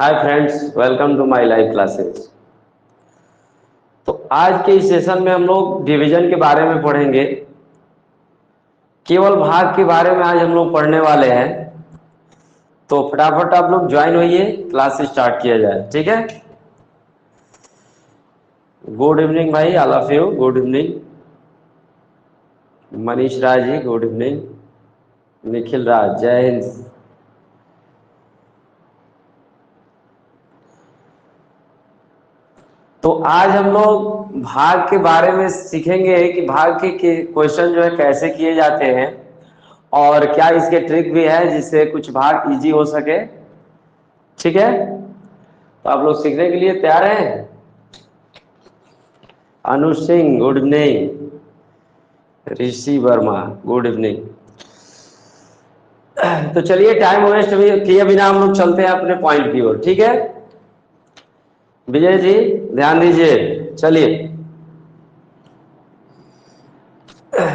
Hi friends, welcome to my live classes. तो आज के इस सेशन में हम लोग डिवीजन के बारे में पढ़ेंगे। केवल भाग के बारे में आज हम लोग पढ़ने वाले हैं। तो फटाफट आप लोग ज्वाइन होइए, क्लास स्टार्ट किया जाए। ठीक है। गुड इवनिंग भाई, all of you. Good evening Manish Raj ji, good evening. Nikhil Raj, जय हिंद। तो आज हम लोग भाग के बारे में सीखेंगे कि भाग के क्वेश्चन जो है कैसे किए जाते हैं और क्या इसके ट्रिक भी है जिससे कुछ भाग इजी हो सके। ठीक है। तो आप लोग सीखने के लिए तैयार हैं? अनु सिंह, गुड इवनिंग। ऋषि वर्मा, गुड इवनिंग। तो चलिए, टाइम वेस्ट किए बिना हम लोग चलते हैं अपने पॉइंट की ओर। ठीक है। विजय जी ध्यान दीजिए। चलिए,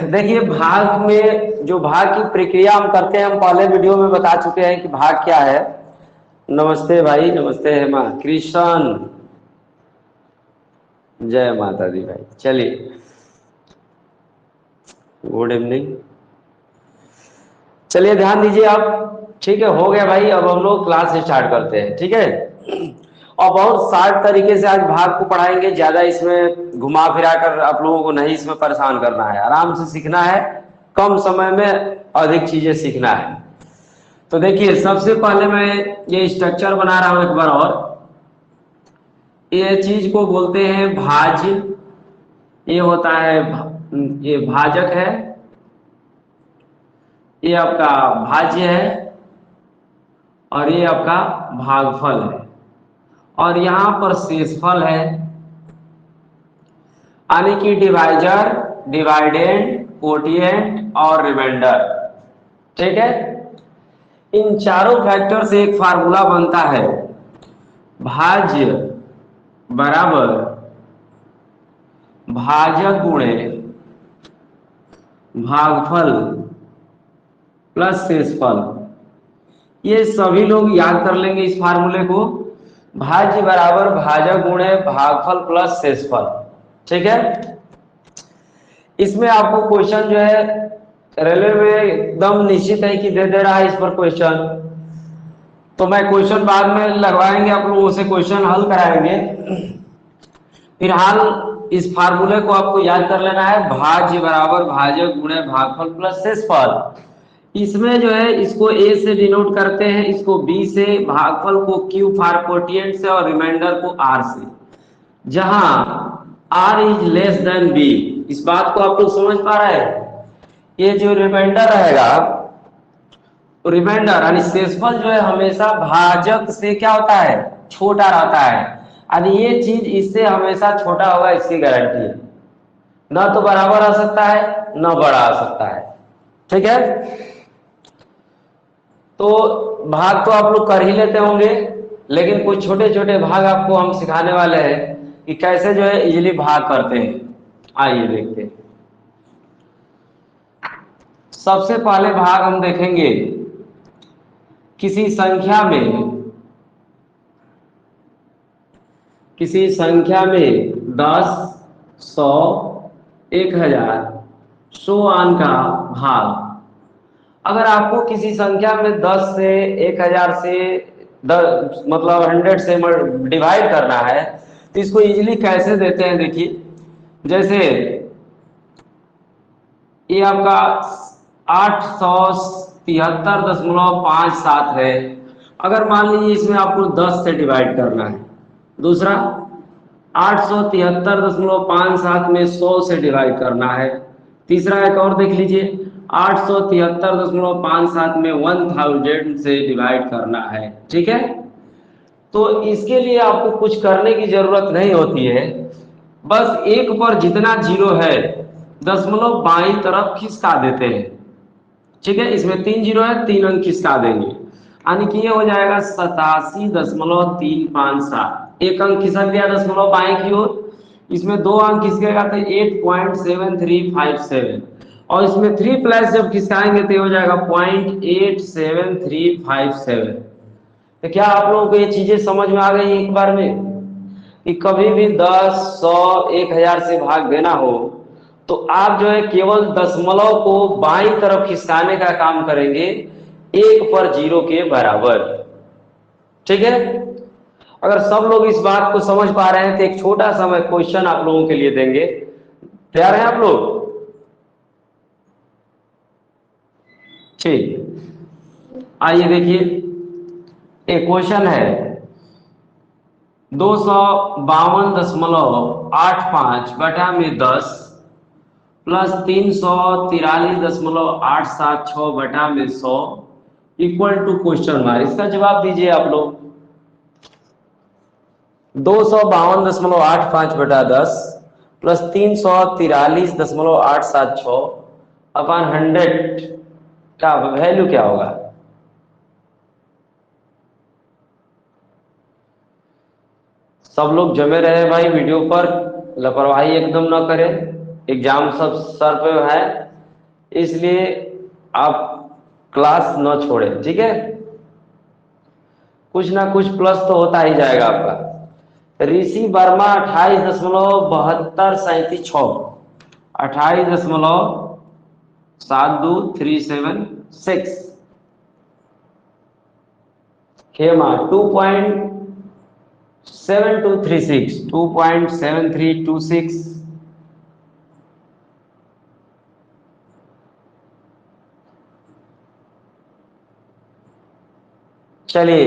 देखिए भाग में जो भाग की प्रक्रिया हम करते हैं, हम पहले वीडियो में बता चुके हैं कि भाग क्या है। नमस्ते भाई, नमस्ते हेमा, कृष्ण, जय माता दी भाई। चलिए, गुड इवनिंग। चलिए ध्यान दीजिए आप। ठीक है, हो गया भाई। अब हम लोग क्लास स्टार्ट करते हैं। ठीक है। और बहुत शार्ट तरीके से आज भाग को पढ़ाएंगे। ज्यादा इसमें घुमा फिरा कर आप लोगों को नहीं इसमें परेशान करना है। आराम से सीखना है, कम समय में अधिक चीजें सीखना है। तो देखिए, सबसे पहले मैं ये स्ट्रक्चर बना रहा हूं एक बार और। ये चीज को बोलते हैं भाज्य। ये होता है ये भाजक है, ये आपका भाज्य है, और ये आपका भागफल है, और यहां पर शेषफल है, यानी कि डिवाइजर, डिवाइडेंड, कोटिएंट और रिमाइंडर। ठीक है। इन चारों फैक्टर से एक फार्मूला बनता है, भाज्य बराबर भाजक गुणे भागफल प्लस शेषफल। ये सभी लोग याद कर लेंगे इस फार्मूले को, भाज्य बराबर भाजक गुणे भागफल प्लस शेषफल। ठीक है। इसमें आपको क्वेश्चन जो है रेलवे में एकदम निश्चित है कि दे रहा है इस पर क्वेश्चन। तो मैं क्वेश्चन बाद में लगवाएंगे, आप लोगों से क्वेश्चन हल कराएंगे। फिलहाल इस फार्मूले को आपको याद कर लेना है, भाज्य बराबर भाजक गुणे भागफल प्लस शेषफल। इसमें जो है इसको ए से डिनोट करते हैं, इसको बी से, भागफल को क्यू फॉर कोटिएंट से, और रिमाइंडर को आर से, जहां R is less than B. इस बात को आप लोग समझ पा रहे हैं? ये जो रिमाइंडर रहेगा, रिमाइंडर यानी शेषफल जो है हमेशा भाजक से क्या होता है, छोटा रहता है। यानी ये चीज इससे हमेशा छोटा होगा, इसकी गारंटी है। ना तो बराबर आ सकता है, ना बड़ा आ सकता है। ठीक है। तो भाग तो आप लोग कर ही लेते होंगे, लेकिन कुछ छोटे छोटे भाग आपको हम सिखाने वाले हैं कि कैसे जो है इजीली भाग करते हैं। आइए देखते हैं। सबसे पहले भाग हम देखेंगे, किसी संख्या में 10, 100, 1000, सो ऑन का भाग। अगर आपको किसी संख्या में 10 से 1000 से 10 मतलब 100 से डिवाइड करना है, तो इसको इजीली कैसे देते हैं देखिए। जैसे ये आपका 873.57 है। अगर मान लीजिए इसमें आपको 10 से डिवाइड करना है। दूसरा 873.57 में 100 से डिवाइड करना है। तीसरा एक और देख लीजिए, 873.57 में 1000 से डिवाइड करना है। ठीक है। तो इसके लिए आपको कुछ करने की जरूरत नहीं होती है, बस एक पर जितना जीरो है दशमलव बाईं तरफ खिसका देते हैं। ठीक है। इसमें 3 जीरो है, 3 अंक खिसका देंगे, यानी कि ये हो जाएगा 87.357। एक अंक खिसक गया दशमलव बाएं की ओर, इसमें 2 अंक खिसकेगा तो 8.7357, और इसमें 3 प्लस जब खिसकाएंगे तो हो जाएगा 0.87357। तो क्या आप लोगों को ये चीजें समझ में आ गई एक बार में कि कभी भी 10, 100, 1000 से भाग देना हो तो आप जो है केवल दशमलव को बाईं तरफ खिसकाने का काम करेंगे 1 पर 0 के बराबर। ठीक है, अगर सब लोग इस बात को समझ पा रहे हैं तो एक छोटा सा मैं क्वेश्चन आप लोगों के लिए देंगे। तैयार हैं आप लोग? ठीक, आइए देखिए, एक क्वेश्चन है 252.85 बटा में 10 प्लस 343.876 बटा में 100 इक्वल टू क्वेश्चन मार्क। इसका जवाब दीजिए आप लोग। 252.85 बटा 10 प्लस 343.876 अपॉन 100 का वैल्यू क्या होगा? सब लोग जमे रहे भाई वीडियो पर, लापरवाही एकदम ना करें, एग्जाम सब सर पे है, इसलिए आप क्लास न छोड़ें। ठीक है, कुछ ना कुछ प्लस तो होता ही जाएगा आपका। ऋषि वर्मा 28.7237 28.72376। खेमा 2.7236 2.7326। चलिए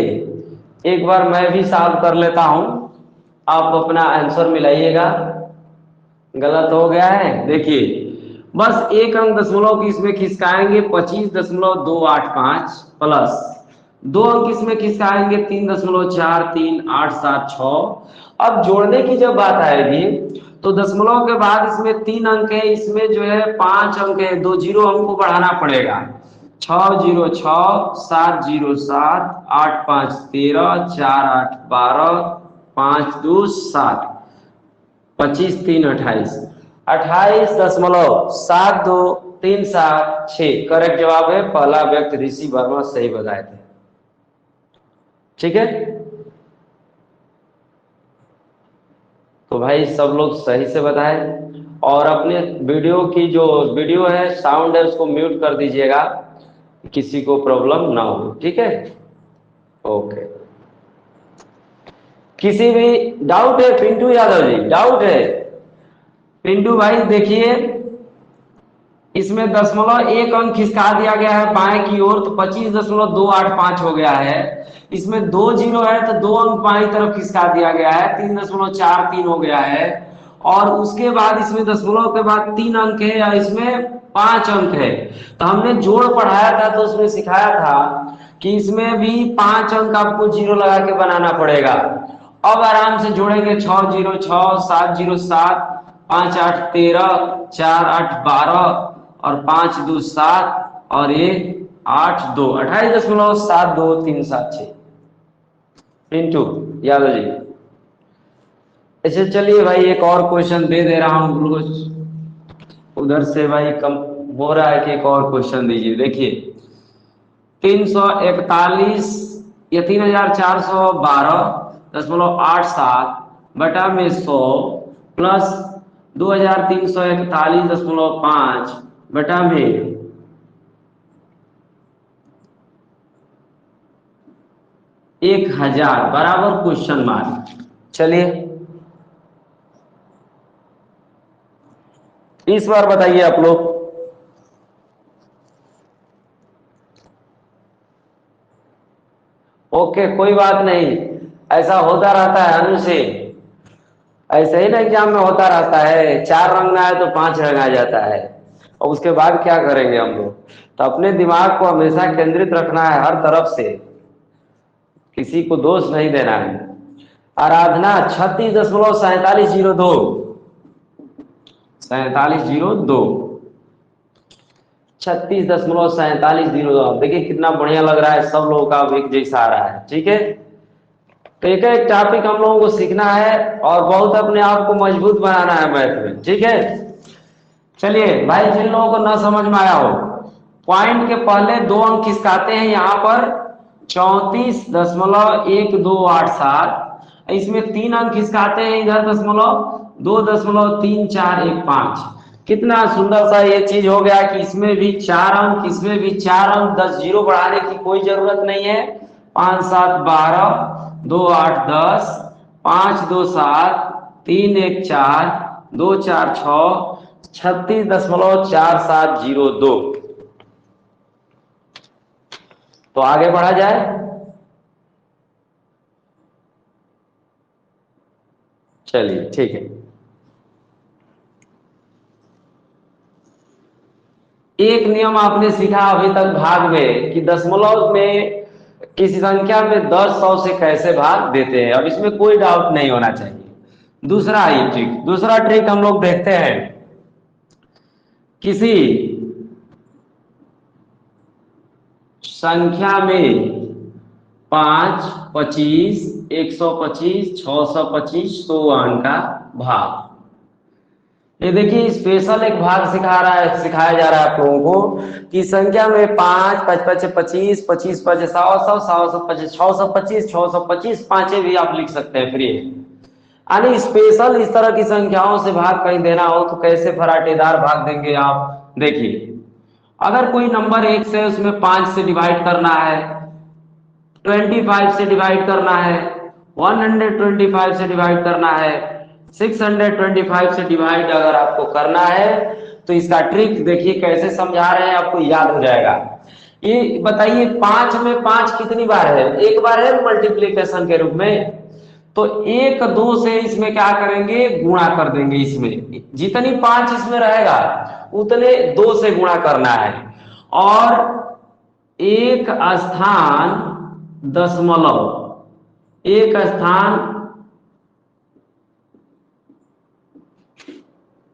एक बार मैं भी सॉल्व कर लेता हूं, आप अपना आंसर मिलाइएगा। गलत हो गया है, देखिए बस एक अंक दशमलव की इसमें खिसकाएंगे 25.285 प्लस 2 अंक इसमें खिसकाएंगे 3.438746। अब जोड़ने की जब बात आएगी तो दशमलव के बाद इसमें 3 अंक है, इसमें जो है 5 अंक है, 2 जीरो हमको बढ़ाना पड़ेगा। 606 707 8 5 13 4 8 12 5 2 7 25 3 28 28.7237 करेक्ट जवाब है। पहला व्यक्ति ऋषि वर्मा सही बताए थे। ठीक है, तो भाई सब लोग सही से बताए, और अपने वीडियो की जो वीडियो है साउंड है उसको म्यूट कर दीजिएगा, किसी को प्रॉब्लम ना हो। ठीक है, ओके। किसी भी डाउट है? पिंटू यादव जी डाउट है? पिंटू भाई देखिए, इसमें दशमलव एक अंक खिसका दिया गया है बाएं की ओर, तो 25.285 हो गया है। इसमें 2 जीरो है तो 2 अंक बाएं तरफ खिसका दिया गया है, 3.43 हो गया है। और उसके बाद इसमें दशमलव के बाद 3 अंक है या इसमें 5 अंक है। तो हमने जोड़ पढ़ाया था तो उसमें सिखाया था कि इसमें भी 5 अंक आपको जीरो लगा के बनाना पड़ेगा। अब आराम से जोड़ेंगे 606 707 5 8 13 4 8 12 और 5 2 7 और ये 8 2 28.7237 पिंटू यादव जी। ऐसे चलिए भाई एक और क्वेश्चन दे दे रहा हूं, उधर से भाई कम हो रहा है कि एक और क्वेश्चन दीजिए। देखिए 341 या 3412.87 बटा में 100 प्लस 2341.5 बटा में 1000 बराबर क्वेश्चन मार्क। चलिए इस बार बताइए आप लोग। ओके कोई बात नहीं, ऐसा होता रहता है अनु से, ऐसे ही ना एग्जाम में होता रहता है, 4 रंगना है तो 5 रंग आ जाता है, और उसके बाद क्या करेंगे हम लोग। तो अपने दिमाग को हमेशा केंद्रित रखना है हर तरफ से, किसी को दोष नहीं देना है। आराधना 36.4702 4702 36.4702। देखिए कितना बढ़िया लग रहा है, सब लोगों का एक जैसा आ रहा है। ठीक है, तो एक एक टॉपिक हम लोगों को सीखना है और बहुत अपने आप को मजबूत बनाना है मैथ में। ठीक है, चलिए भाई जिन लोगों को ना समझ में आया हो, पॉइंट के पहले 2 अंक खिसकाते हैं यहाँ पर 34.1287। इसमें 3 अंक किसका आते हैं इधर दशमलव, 2.3415। कितना सुंदर सा ये चीज हो गया कि इसमें भी 4 अंक, इसमें भी 4 अंक, 10 जीरो बढ़ाने की कोई जरूरत नहीं है। 5 7 12, 2 8 10, 5 2 7, 3 1 4, 2 4 6, 36.4702। तो आगे बढ़ा जाए। चलिए ठीक है। एक नियम आपने सीखा अभी तक भाग में कि दशमलव में किसी संख्या में 10 100 से कैसे भाग देते हैं। अब इसमें कोई डाउट नहीं होना चाहिए। दूसरा ट्रिक हम लोग देखते हैं। किसी संख्या में 5, 25, 125, 625, 100 अंक का भाग। ये देखिए स्पेशल एक भाग सिखाया जा रहा है आप लोगों को कि संख्या में 5, 5 5 25, 25 5 100, 100 100 25, 625, 625 पांचे भी आप लिख सकते हैं फ्री। यानी स्पेशल इस तरह की संख्याओं से भाग कहीं देना हो तो कैसे फराटेदार भाग देंगे आप। देखिए अगर कोई नंबर 1 से उसमें 5 से डिवाइड करना है, 25 से डिवाइड करना है, 125 से डिवाइड करना है, 625 से डिवाइड अगर आपको करना है तो इसका ट्रिक देखिए कैसे समझा रहे हैं, आपको याद हो जाएगा। ये बताइए 5 में 5 कितनी बार है? एक बार है मल्टीप्लीकेशन के रूप में। तो 1 2 से इसमें क्या करेंगे, गुणा कर देंगे। इसमें जितनी 5 इसमें रहेगा उतने 2 से गुणा करना है। और एक स्थान दशमलव, एक स्थान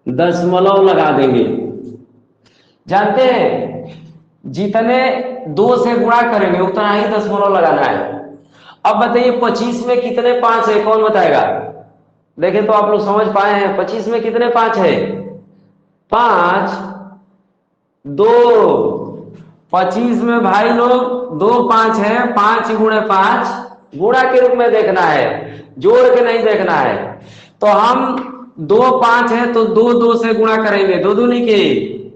दशमलव लगा देंगे। जानते हैं जितने 2 से गुणा करेंगे उतना ही दशमलव लगाना है। अब बताइए 25 में कितने 5 है, कौन बताएगा? देखें तो आप लोग समझ पाए हैं 25 में कितने 5 है? 5 2। 25 में भाई लोग 2 5 है, 5 गुणे 5 गुणा के रूप में देखना है, जोड़ के नहीं देखना है। तो हम 2 5 है तो 2 2 से गुणा करेंगे, 2 दूनी के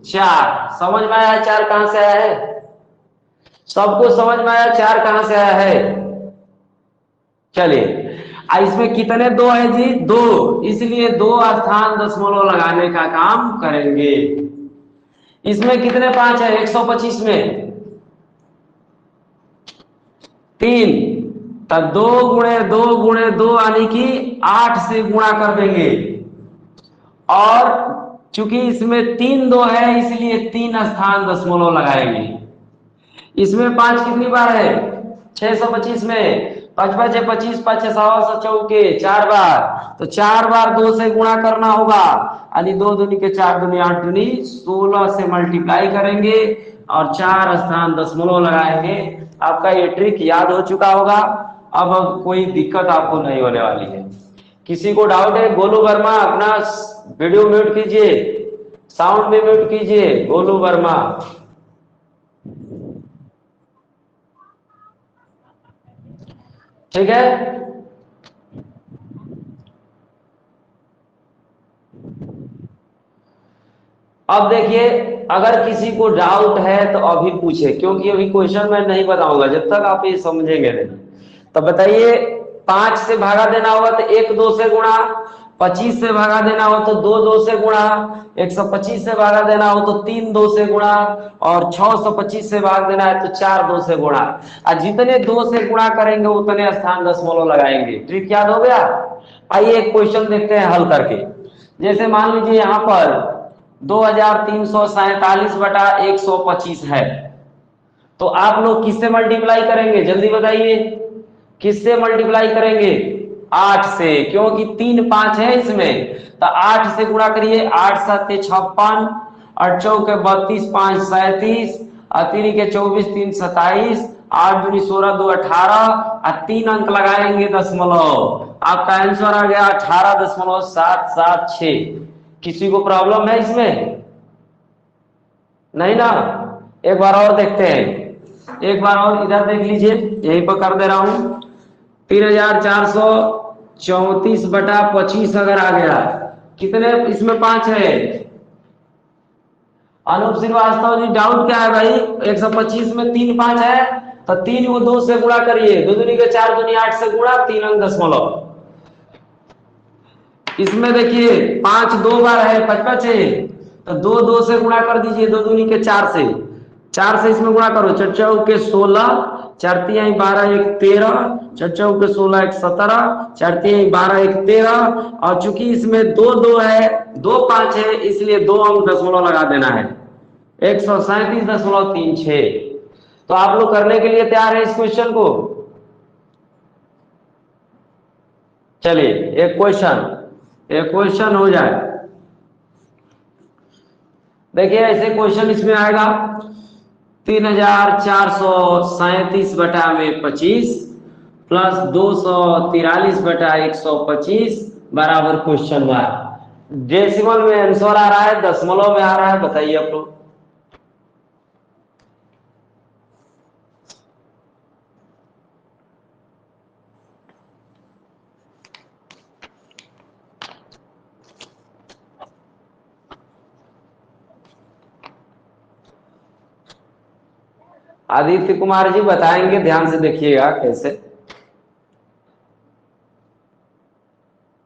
4। समझ में आया 4 कहां से आया है? सबको समझ में आया 4 कहां से आया है? चलिए इसमें कितने 2 है जी? 2, इसलिए 2 स्थान दशमलव लगाने का काम करेंगे। इसमें कितने 5 है? 125 में 3, तब 2 गुणे 2 गुणे 2 यानी कि 8 से गुणा कर देंगे। और चूंकि इसमें 3 2 है इसलिए 3 स्थान दशमलव लगाएंगे। इसमें 5 कितनी बार है? 625 में 5 5 25, 5 6 चौके 4 बार, तो 4 बार 2 से गुणा करना होगा। यानी 2 दूनी के 4 दूनी 8 दूनी 16 से मल्टीप्लाई करेंगे और 4 स्थान दशमलव लगाएंगे। आपका ये ट्रिक याद हो चुका होगा। अब कोई दिक्कत आपको नहीं होने वाली है। किसी को डाउट है? गोलू वर्मा अपना वीडियो म्यूट कीजिए, साउंड भी म्यूट कीजिए। गोलू वर्मा, ठीक है। अब देखिए अगर किसी को डाउट है तो अभी पूछे, क्योंकि अभी क्वेश्चन मैं नहीं बताऊंगा जब तक आप ये समझेंगे नहीं। तो बताइए 5 से भागा देना होगा तो 1 2 से गुणा, 25 से भागा देना हो तो 2 2 से गुणा, 125 से भागा देना हो तो 3 2 से गुणा, और 625 से भाग देना है तो 4 2 से गुणा। और जितने 2 से गुणा करेंगे उतने स्थान दशमलव लगाएंगे। ट्रिक याद हो गया? आइए एक क्वेश्चन देखते हैं हल करके। जैसे मान लीजिए यहाँ पर 2347 बटा 125 है, तो आप लोग किससे मल्टीप्लाई करेंगे? जल्दी बताइए किससे मल्टीप्लाई करेंगे? 8 से, क्योंकि 3 5 है इसमें, तो 8 से गुणा करिए। 8 7 56, 8 चौके 32, 5 37, और 3 के 24, 3 27, 8 दूनी 16, 2 18, और 3 अंक लगाएंगे दशमलव। आपका आंसर आ गया 18.776। किसी को प्रॉब्लम है इसमें? नहीं ना? एक बार और देखते हैं। एक बार और इधर देख लीजिए, यहीं पर कर दे रहा हूं। 3434/25 अगर आ गया, कितने इसमें 5 है? अनूप श्रीवास्तव जी डाउट क्या है भाई? 125 में 3 5 है, तो 3 को 2 से गुणा करिए, 2 दूनी के 4 दूनी 8 से गुणा, 3 अंक दशमलव। इसमें देखिए 5 2 बार है, 55 है, तो 2 2 से गुणा कर दीजिए, 2 दूनी के 4 से, 4 से इसमें गुणा करो, चर्चा के 16, 4 तिहाई 12 1 13, चर्चा के 16 1 17, 4 तिहाई 12 1 13, और चूंकि इसमें 2 2 है, 2 5 है, इसलिए 2 अंक दशमलव लगा देना है, 137.36। तो आप लोग करने के लिए तैयार है इस क्वेश्चन को? चलिए एक क्वेश्चन हो जाए। देखिए ऐसे क्वेश्चन इसमें आएगा, 3437/25 प्लस 243/125 बराबर क्वेश्चन मार्क। डेसिमल में आंसर आ रहा है, दशमलव में आ रहा है, बताइए आप लोग। आदित्य कुमार जी बताएंगे, ध्यान से देखिएगा कैसे।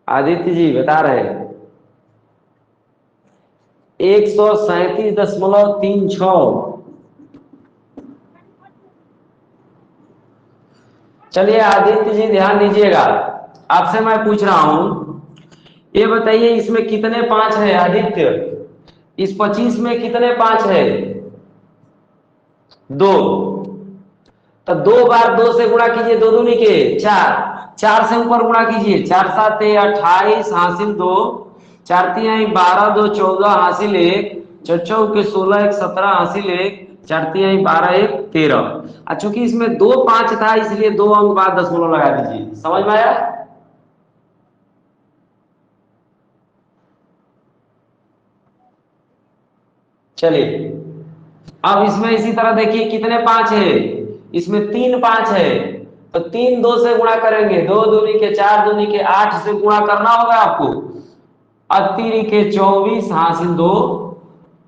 आदित्य जी बता रहे हैं 137.36। चलिए आदित्य जी ध्यान दीजिएगा, आपसे मैं पूछ रहा हूं, ये बताइए इसमें कितने 5 है? आदित्य, इस 25 में कितने 5 है? 2। तो 2 बार 2 से गुणा कीजिए, 2 दूनी के 4, 4 से ऊपर गुणा कीजिए, 4 7 28 हासिल 2, 4 तिहाई 12 2 14 हासिल 1, चौचौ के 16 1 17 हासिल 1, 4 तिहाई 12 1 13। चूंकि इसमें 2 5 था, इसलिए 2 अंक बाद दशमलव लगा दीजिए। समझ में आया? चलिए अब इसमें इसी तरह देखिए कितने 5 है? इसमें 3 5 है, तो 3 2 से गुणा करेंगे, 2 दूनी के 4 दूनी के 8 से गुणा करना होगा आपको, 8 के 24 हासिल 2,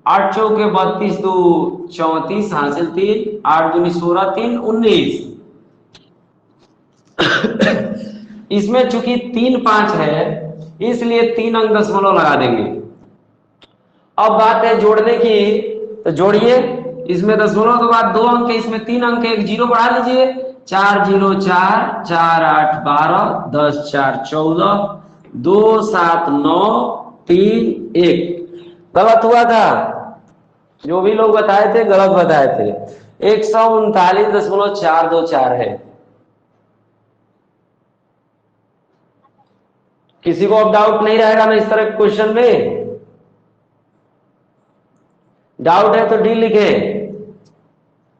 8 चौके 32 2 34 हासिल 3, 8 दूनी 16 3 19। इसमें चूंकि 3 5 है, इसलिए 3 अंक दशमलव लगा देंगे। अब बात है जोड़ने की, तो जोड़िए, इसमें दशमलव के बाद 2 अंक है, इसमें 3 अंक है, एक जीरो बढ़ा लीजिए, 4 0 4 4 8 12 10 4 14 2 7 9 3 1। गलत हुआ था, जो भी लोग बताए थे गलत बताए थे, 139.424 है। किसी को अब डाउट नहीं रहेगा ना इस तरह के क्वेश्चन में? डाउट है तो डी लिखे,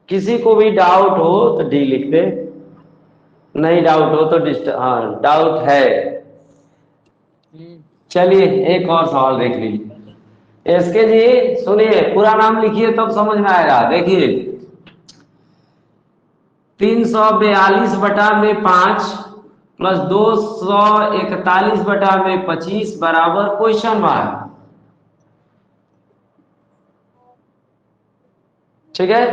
किसी को भी डाउट हो तो डी लिख दे, नहीं डाउट हो तो हाँ डाउट है। चलिए एक और सवाल देख लीजिए। एसके जी सुनिए, पूरा नाम लिखिए तब समझ में आएगा। देखिए 342/5 प्लस 241/25 बराबर क्वेश्चन मार्क। ठीक है,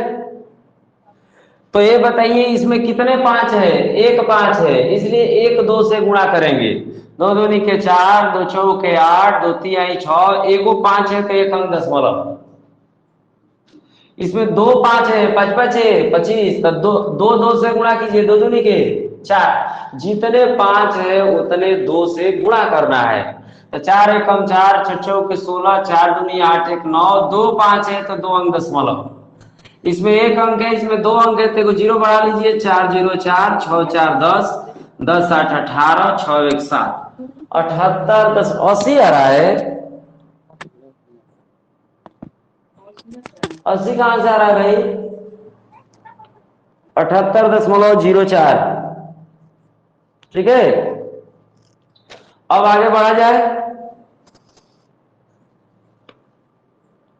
तो ये बताइए इसमें कितने 5 है? एक 5 है, इसलिए 1 2 से गुणा करेंगे, 2 दूनी के 4 2 चौके 8 2 तिहाई 6, एगो 5 है तो 1 अंक दशमलव। इसमें 2 5 है, 5 5 है 25, तो 2 2 से गुणा कीजिए, 2 दूनी के 4, जितने 5 है उतने 2 से गुणा करना है। तो 4 एकम 4, 6 चौके 16, 4 दूनी 8 1 9, 2 5 है तो 2 अंक दशमलव। इसमें 1 अंक है, इसमें 2 अंक है, तो जीरो बढ़ा लीजिए, 4 0 4 6 4 10 10 8 18 6 1 7 78 10 80 आ रहा है। 80 कहां से आ रहा है भाई? 78.04। ठीक है, अब आगे बढ़ा जाए।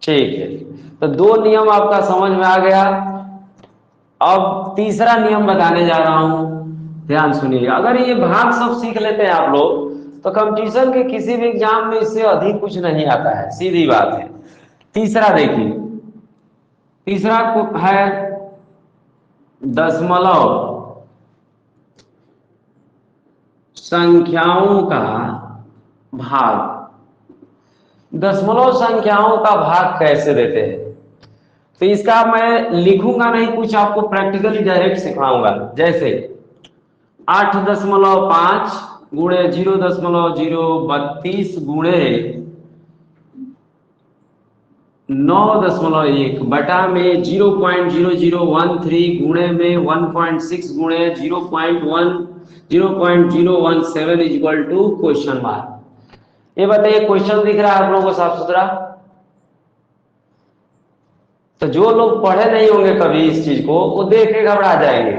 ठीक है, तो 2 नियम आपका समझ में आ गया। अब तीसरा नियम बताने जा रहा हूं, ध्यान सुनिएगा। अगर ये भाग सब सीख लेते हैं आप लोग तो कंपटीशन के किसी भी एग्जाम में इससे अधिक कुछ नहीं आता है, सीधी बात है। तीसरा देखिए, तीसरा है दशमलव संख्याओं का भाग। दशमलव संख्याओं का भाग कैसे देते हैं, तो इसका मैं लिखूंगा नहीं, कुछ आपको प्रैक्टिकली डायरेक्ट सिखाऊंगा। जैसे 8.5 गुणे 0.032 गुणे 9.1 बटा में 0.0013 गुणे में 1.6 गुणे 0.017 इक्वल टू क्वेश्चन मार्क। ये बताइए क्वेश्चन दिख रहा है आप लोगों को साफ सुथरा? तो जो लोग पढ़े नहीं होंगे कभी इस चीज को, वो देख के घबरा जाएंगे।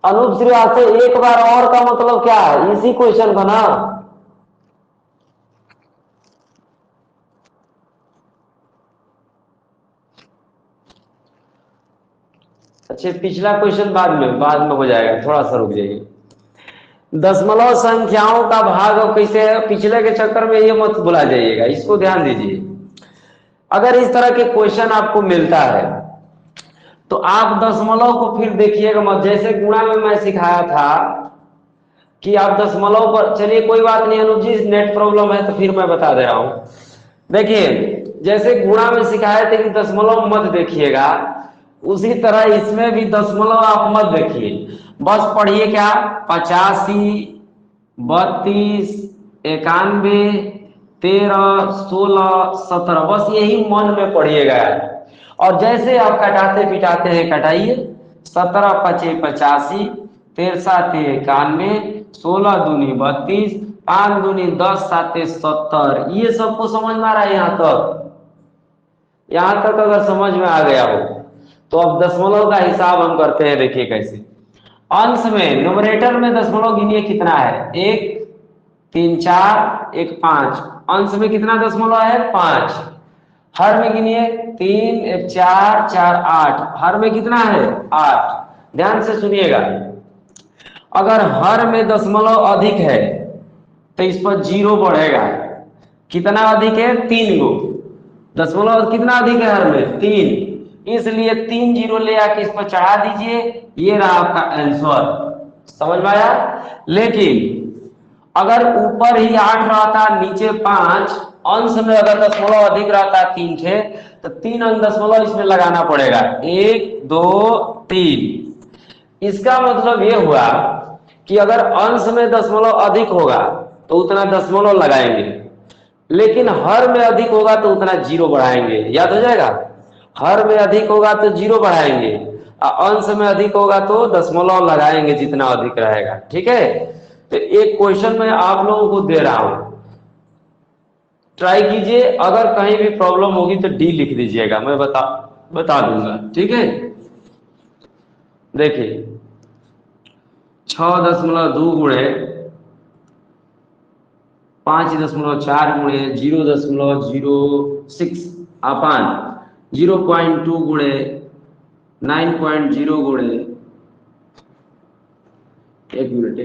अनूप श्रीवास्तव, एक बार और का मतलब क्या है? इसी क्वेश्चन का ना। अच्छा, पिछला क्वेश्चन बाद में हो जाएगा, थोड़ा सा रुक जाइए। दशमलव संख्याओं का भाग अब कैसे है, पिछले के चक्कर में ये मत भुला जाइएगा, इसको ध्यान दीजिए। अगर इस तरह के क्वेश्चन आपको मिलता है तो आप दशमलव को फिर देखिएगा मत। जैसे गुणा में मैं सिखाया था कि आप दशमलव पर, चलिए कोई बात नहीं अनुज जी, नेट प्रॉब्लम है तो फिर मैं बता दे रहा हूं। देखिए, जैसे गुणा में सिखाए थे कि दशमलव मत देखिएगा, उसी तरह इसमें भी दशमलव आप मत देखिए। बस पढ़िए क्या, 85, 32, 91, 13, 16, 17, बस यही मन में पढ़िएगा। और जैसे आप कटाते पिटाते हैं कटाइए। 17 पचे 85, 13 साते 91, 16 दूनी 32, 5 दूनी 10, 7 70। ये सबको समझ में आ रहा है यहाँ तक? यहाँ तक अगर समझ में आ गया हो तो अब दशमलव का हिसाब हम करते हैं। देखिए कैसे, अंश में न्यूमरेटर में दशमलव गिनिए कितना है, 1, 3, 4, 1, 5। अंश में कितना दशमलव है, 5। हर में गिनिए 3, 1, 4, 4, 8। हर में कितना है, 8। ध्यान से सुनिएगा, अगर हर में दशमलव अधिक है तो इस पर 0 बढ़ेगा। कितना अधिक है, 3 गो। दशमलव कितना अधिक है हर में, 3, इसलिए 3 0 ले आके इस पर चढ़ा दीजिए। ये रहा आपका आंसर। समझ में आया? लेकिन अगर ऊपर ही 8 रहता, नीचे 5, अंश में अगर दशमलव अधिक रहता 3 थे, तो 3 अंक दशमलव इसमें लगाना पड़ेगा, 1, 2, 3। इसका मतलब ये हुआ कि अगर अंश में दशमलव अधिक होगा तो उतना दशमलव लगाएंगे, लेकिन हर में अधिक होगा तो उतना 0 बढ़ाएंगे। याद हो जाएगा? हर में अधिक होगा तो 0 बढ़ाएंगे, और अंश में अधिक होगा तो दशमलव लगाएंगे जितना अधिक रहेगा। ठीक है? तो एक क्वेश्चन मैं आप लोगों को दे रहा हूं, ट्राई कीजिए। अगर कहीं भी प्रॉब्लम होगी तो डी लिख दीजिएगा, मैं बता दूंगा। ठीक है? देखिए, 6.2 गुणे 5.4 गुणे 0.06 अपान 0.2 गुणे 9.0 गुणे 1 मिनट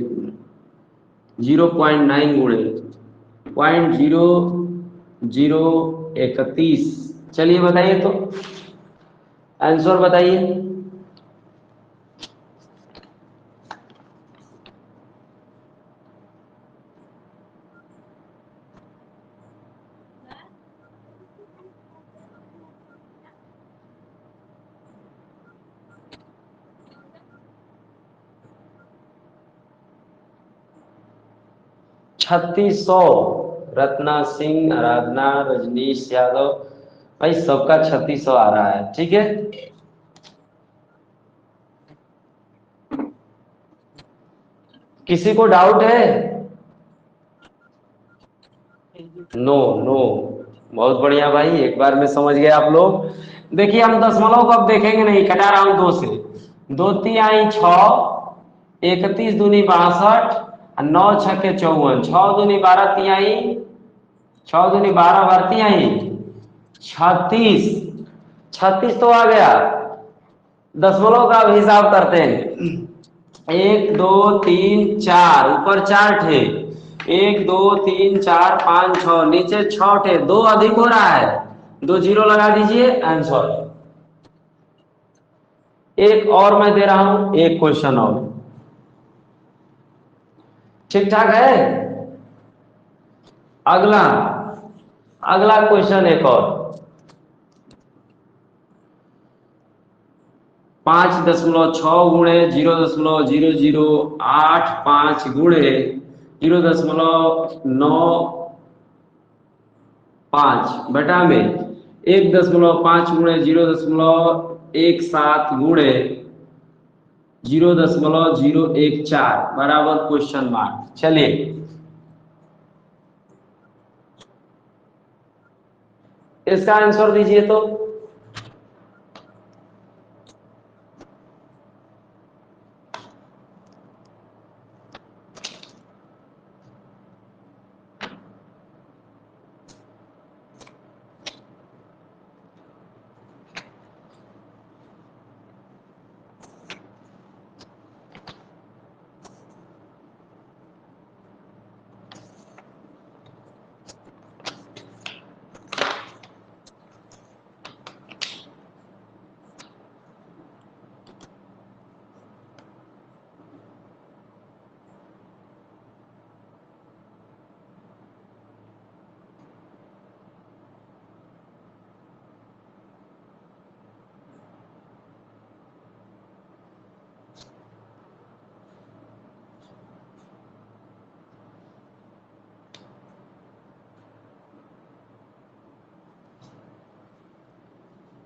0.9 गुणे 0.0031। चलिए बताइए तो आंसर बताइए। छत्तीस सौ। रत्ना सिंह, आराधना, रजनीश यादव, भाई सबका 3600 आ रहा है। ठीक है? किसी को डाउट है? नो नो, बहुत बढ़िया भाई, एक बार में समझ गए आप लोग। देखिए, हम दशमलव को अब देखेंगे नहीं, कटा रहा हूं 2 से। 2 3 आई 6, 31 दूनी 62, 9 6 के 54, 6 दूनी 12 तिहाई, 6 दूनी 12 बार तिहाई 36। 36 तो आ गया। दशमलव का अब हिसाब करते हैं। 1 2 3 4, ऊपर 4 ठे, 1 2 3 4 5 6, नीचे 6 ठे, 2 अधिक हो रहा है, 2 जीरो लगा दीजिए, आंसर। एक और मैं दे रहा हूं, एक क्वेश्चन और, ठीक ठाक है। अगला अगला क्वेश्चन एक और, 5.6 गुणे 0.0085 गुणे 0.9 बटा में 1.5 गुणे 0.17 गुणे 0.014 बराबर क्वेश्चन मार्क। चलिए इसका आंसर दीजिए तो।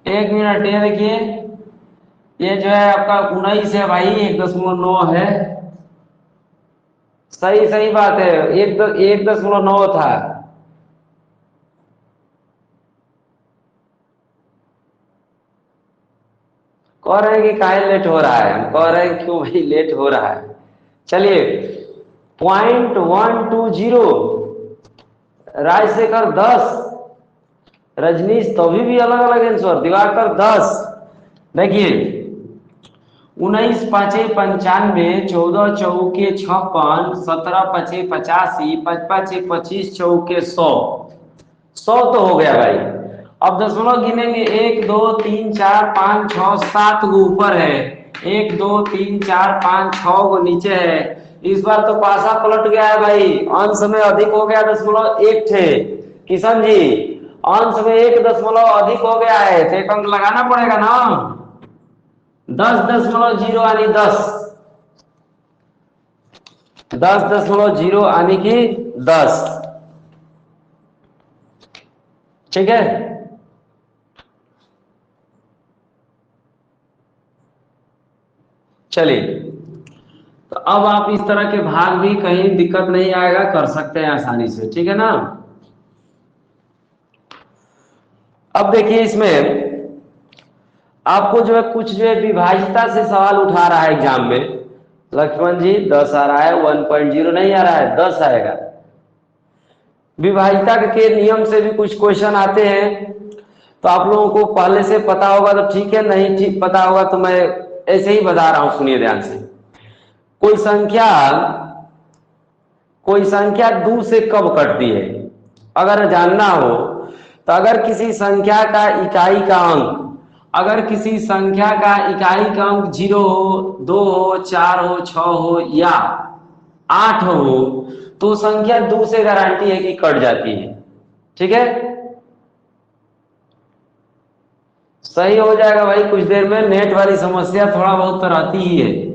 एक मिनट, ये देखिए, ये जो है आपका 19 है भाई, 1.9 है। सही सही बात है, 1.9 था। कह रहे हैं कि काहे लेट हो रहा है, हम कह रहे हैं क्यों भाई लेट हो रहा है। चलिए 0.120, राजशेखर 10, रजनीश तो भी अलग अलग आंसर, दिवाकर 10। देखिए 19 5 95, 14 चौके 56, 17 5 85, 5 5 25 चौके 100, 100 तो हो गया भाई। अब दशमलव गिनेंगे, 1 2 3 4 5 6 7 गो ऊपर है, 1 2 3 4 5 6 गो नीचे है। इस बार तो पासा पलट गया है भाई, अंश में अधिक हो गया 1.1 थे। किशन जी, अंश में 1 अधिक हो गया है, तो एक अंक लगाना पड़ेगा ना। 10.0 यानी 10, 10.0 यानी कि 10, ठीक है। चलिए तो अब आप इस तरह के भाग भी कहीं दिक्कत नहीं आएगा, कर सकते हैं आसानी से, ठीक है ना। अब देखिए इसमें आपको जो है कुछ जो है विभाज्यता से सवाल उठा रहा है एग्जाम में। लक्ष्मण जी 10 आ रहा है, 1.0 नहीं आ रहा है, 10 आएगा। विभाज्यता के नियम से भी कुछ क्वेश्चन आते हैं, तो आप लोगों को पहले से पता होगा तो ठीक है, नहीं ठीक पता होगा तो मैं ऐसे ही बता रहा हूं, सुनिए ध्यान से। कोई संख्या 2 से कब कटती है, अगर जानना हो तो अगर किसी संख्या का इकाई का अंक, अगर किसी संख्या का इकाई का अंक 0 हो, 2 हो, 4 हो, 6 हो या 8 हो, तो संख्या 2 से गारंटी है कि कट जाती है, ठीक है। सही हो जाएगा भाई, कुछ देर में। नेट वाली समस्या थोड़ा बहुत तो रहती ही है।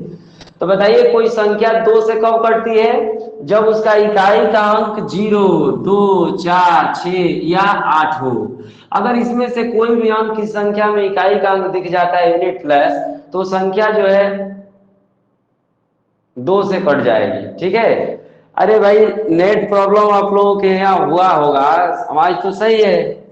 तो बताइए कोई संख्या 2 से कब कटती है, जब उसका इकाई का अंक 0 2 4 6 या 8 हो। अगर इसमें से कोई भी अंक की संख्या में इकाई का अंक दिख जाता है यूनिट प्लस, तो संख्या जो है 2 से कट जाएगी, ठीक है। अरे भाई नेट प्रॉब्लम आप लोगों के यहाँ हुआ होगा, आवाज तो सही है।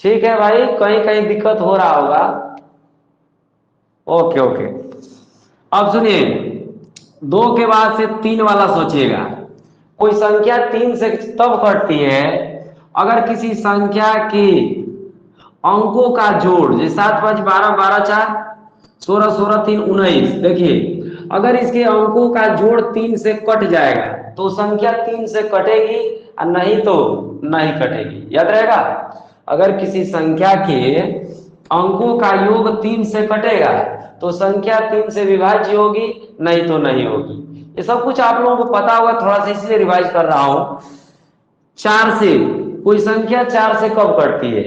ठीक है भाई, कहीं कहीं दिक्कत हो रहा होगा। ओके ओके, अब सुनिए 2 के बाद से 3 वाला सोचिएगा। कोई संख्या 3 से तब कटती है अगर किसी संख्या के अंकों का जोड़, जैसे 7 5 12 12 4 16 16 3 19, देखिए अगर इसके अंकों का जोड़ 3 से कट जाएगा तो संख्या 3 से कटेगी और नहीं तो नहीं कटेगी। याद रहेगा, अगर किसी संख्या के अंकों का योग 3 से कटेगा तो संख्या 3 से विभाज्य होगी, नहीं तो नहीं होगी। ये सब कुछ आप लोगों को पता होगा, थोड़ा सा इसलिए रिवाइज कर रहा हूं। 4 से कोई संख्या 4 से कब कटती है?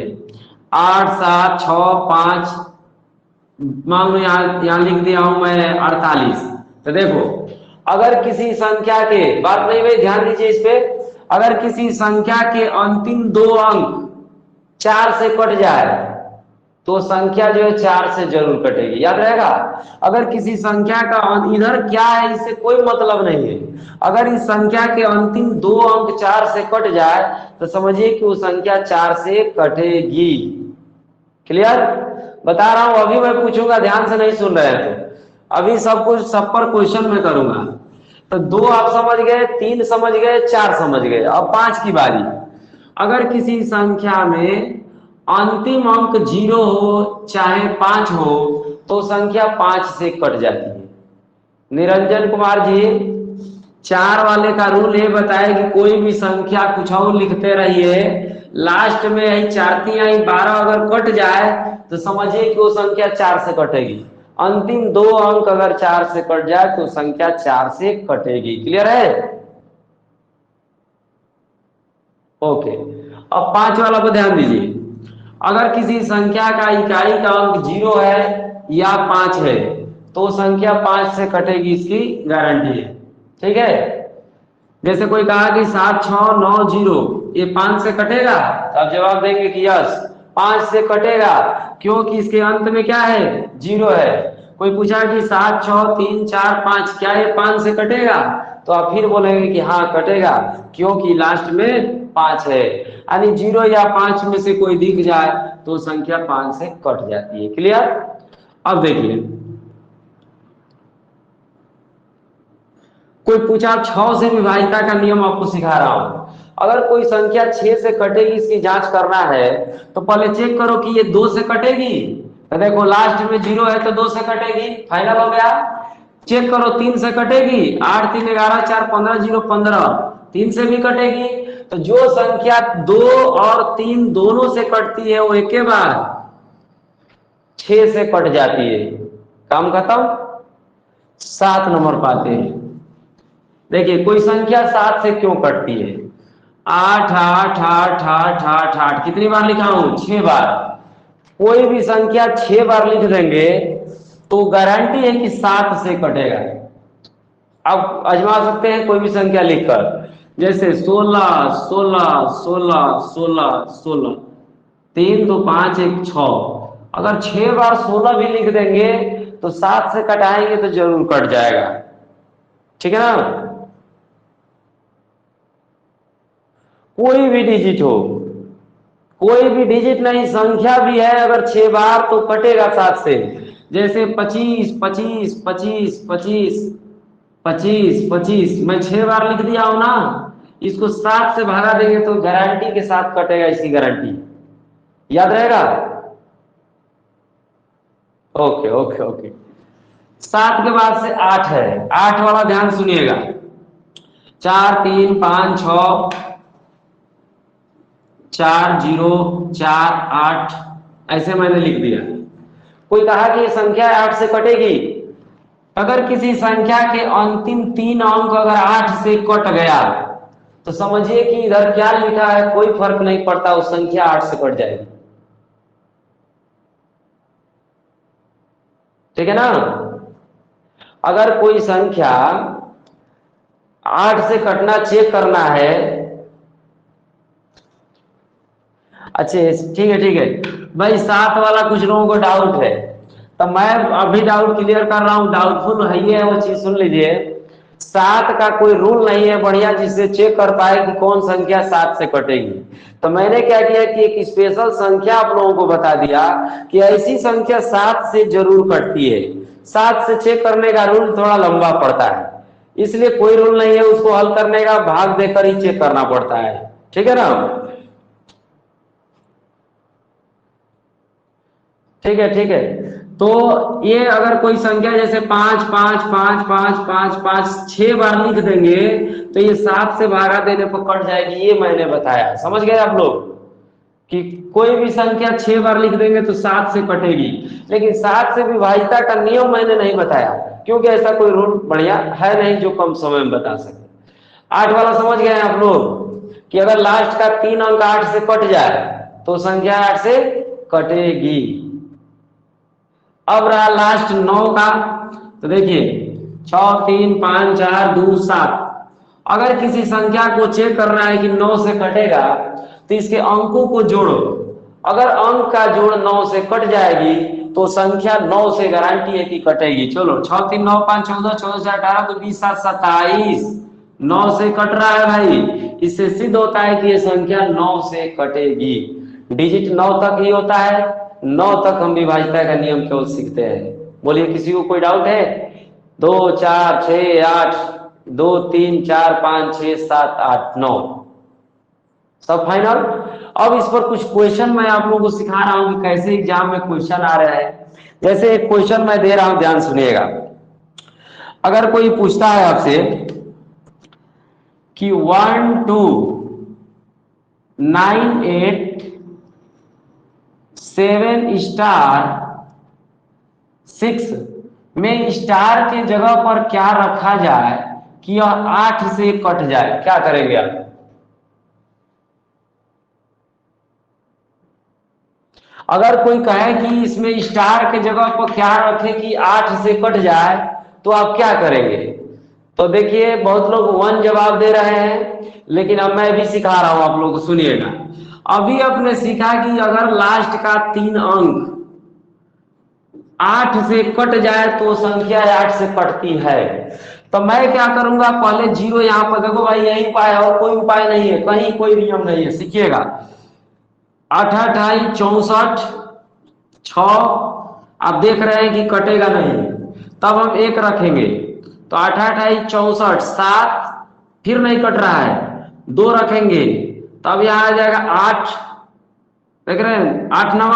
8 7 6 5, मान लो यहाँ लिख दिया हूं मैं 48। तो देखो अगर किसी संख्या के, बात नहीं भाई ध्यान दीजिए इस पे, अगर किसी संख्या के अंतिम 2 अंक 4 से कट जाए तो संख्या जो है 4 से जरूर कटेगी। याद रहेगा, अगर किसी संख्या का इधर क्या है इससे कोई मतलब नहीं है, अगर इस संख्या के अंतिम 2 अंक 4 से कट जाए तो समझिए कि वो संख्या 4 से कटेगी। क्लियर? बता रहा हूं, अभी मैं पूछूंगा, ध्यान से नहीं सुन रहे हैं तो अभी सब कुछ सब पर क्वेश्चन में करूंगा। तो 2 आप समझ गए, 3 समझ गए, 4 समझ गए, अब 5 की बारी। अगर किसी संख्या में अंतिम अंक 0 हो चाहे 5 हो तो संख्या 5 से कट जाती है। निरंजन कुमार जी 4 वाले का रूल ये बताए कि कोई भी संख्या कुछ और लिखते रहिए, लास्ट में यही 4 3 12 अगर कट जाए तो समझिए कि वो संख्या 4 से कटेगी। अंतिम 2 अंक अगर 4 से कट जाए तो संख्या 4 से कटेगी। क्लियर है? ओके, अब 5 वाला पर ध्यान दीजिए। अगर किसी संख्या का इकाई का अंक 0 है या 5 है तो संख्या 5 से कटेगी, इसकी गारंटी है। ठीक है? जैसे कोई कहा कि 7 6 9 0, ये 5 से कटेगा, तो आप जवाब देंगे कि यस 5 से कटेगा, क्योंकि इसके अंत में क्या है? 0 है। कोई पूछा कि 7 6 3 4 5, क्या ये 5 से कटेगा? तो आप फिर बोलेंगे कि हाँ कटेगा, क्योंकि लास्ट में 5 है। यानी 0 या 5 में से कोई दिख जाए तो संख्या 5 से कट जाती है। क्लियर? अब देखिए कोई पूछा 6 से विभाज्यता का नियम आपको सिखा रहा हूं। अगर कोई संख्या 6 से कटेगी, इसकी जांच करना है तो पहले चेक करो कि ये 2 से कटेगी। तो देखो लास्ट में 0 है तो 2 से कटेगी, फाइनल हो गया। चेक करो 3 से कटेगी, 8 3 11 4 15 0 15, 3 से भी कटेगी। तो जो संख्या 2 और 3 दोनों से कटती है वो एक बार 6 से कट जाती है। काम खत्म। 7 नंबर पाते हैं। देखिए कोई संख्या 7 से क्यों कटती है? 8 8 8 8 8 8, कितनी बार लिखा हूं? 6 बार। कोई भी संख्या 6 बार लिख देंगे तो गारंटी है कि 7 से कटेगा। अब आजमा सकते हैं कोई भी संख्या लिखकर, जैसे 16 16 16 16 16, 3 2 5 1 6। अगर 6 बार 16 भी लिख देंगे तो 7 से कटाएंगे तो जरूर कट जाएगा। ठीक है ना? कोई भी डिजिट हो, कोई भी डिजिट नहीं, संख्या भी है, अगर 6 बार तो कटेगा 7 से। जैसे 25 25 25 25 25 25, मैं 6 बार लिख दिया हूं ना, इसको 7 से भागा देंगे तो गारंटी के साथ कटेगा, इसकी गारंटी। याद रहेगा? Okay okay okay. 7 के बाद से 8 है, 8 वाला ध्यान सुनिएगा। 4 3 5 6 4 0 4 8, ऐसे मैंने लिख दिया। कोई कहा कि ये संख्या 8 से कटेगी। अगर किसी संख्या के अंतिम 3 अंक अगर 8 से कट गया तो समझिए कि इधर क्या लिखा है कोई फर्क नहीं पड़ता, उस संख्या 8 से कट जाएगी। ठीक है ना? अगर कोई संख्या 8 से कटना चेक करना है, अच्छा ठीक है भाई, 7 वाला कुछ लोगों को डाउट है तो मैं अभी डाउट क्लियर कर रहा हूं। डाउटफुल है ये, वो चीज सुन लीजिए। 7 का कोई रूल नहीं है बढ़िया जिससे चेक कर पाए कि कौन संख्या 7 से कटेगी। तो मैंने क्या किया कि एक स्पेशल संख्या आप लोगों को बता दिया कि ऐसी संख्या 7 से जरूर कटती है। 7 से चेक करने का रूल थोड़ा लंबा पड़ता है, इसलिए कोई रूल नहीं है उसको हल करने का, भाग देकर ही चेक करना पड़ता है। ठीक है ना? ठीक है, ठीक है। तो ये अगर कोई संख्या जैसे 5 5 5 5 5 5 6 बार लिख देंगे तो ये 7 से भागा देने पर कट जाएगी, ये मैंने बताया। समझ गए आप लोग कि कोई भी संख्या 6 बार लिख देंगे तो 7 से कटेगी, लेकिन 7 से विभाजिता का नियम मैंने नहीं बताया, क्योंकि ऐसा कोई रूल बढ़िया है नहीं जो कम समय में बता सके। 8 वाला समझ गए आप लोग कि अगर लास्ट का 3 अंक 8 से कट जाए तो संख्या 8 से कटेगी। अब रहा लास्ट 9 का, तो देखिए 6 3 5 4 2 7। अगर किसी संख्या को चेक करना है कि 9 से कटेगा तो इसके अंकों को जोड़ो। अगर अंक का जोड़ 9 से कट जाएगी तो संख्या 9 से गारंटी है कि कटेगी। चलो 6 3 9 5 14 14 से 18 तो 20 7 27, 9 से कट रहा है भाई। इससे सिद्ध होता है कि ये संख्या 9 से कटेगी। डिजिट 9 तक ही होता है, 9 तक हम विभाजिता का नियम केवल सीखते हैं। बोलिए किसी को कोई डाउट है? 2 4 6 8 2 3 4 5 6 7 8 9 सब फाइनल। अब इस पर कुछ क्वेश्चन मैं आप लोगों को सिखा रहा हूं कि कैसे एग्जाम में क्वेश्चन आ रहे हैं। जैसे एक क्वेश्चन मैं दे रहा हूं, ध्यान सुनिएगा। अगर कोई पूछता है आपसे कि 1 2 9 8 7 स्टार 6 में स्टार के जगह पर क्या रखा जाए कि यह 8 से कट जाए, क्या करेंगे आप? अगर कोई कहे कि इसमें स्टार के जगह पर क्या रखे कि 8 से कट जाए तो आप क्या करेंगे? तो देखिए बहुत लोग 1 जवाब दे रहे हैं, लेकिन अब मैं भी सिखा रहा हूं आप लोगों को, सुनिएगा। अभी आपने सीखा कि अगर लास्ट का 3 अंक 8 से कट जाए तो संख्या 8 से कटती है। तो मैं क्या करूंगा, पहले 0 यहां पर देखो भाई, यही उपाय है और कोई उपाय नहीं है, कहीं कोई नियम नहीं है, सीखिएगा। 8 8 64 6, आप देख रहे हैं कि कटेगा नहीं, तब हम 1 रखेंगे तो 8 8 64 7, फिर नहीं कट रहा है, 2 रखेंगे तब यहां आ जाएगा 8, देख रहे हैं 8 9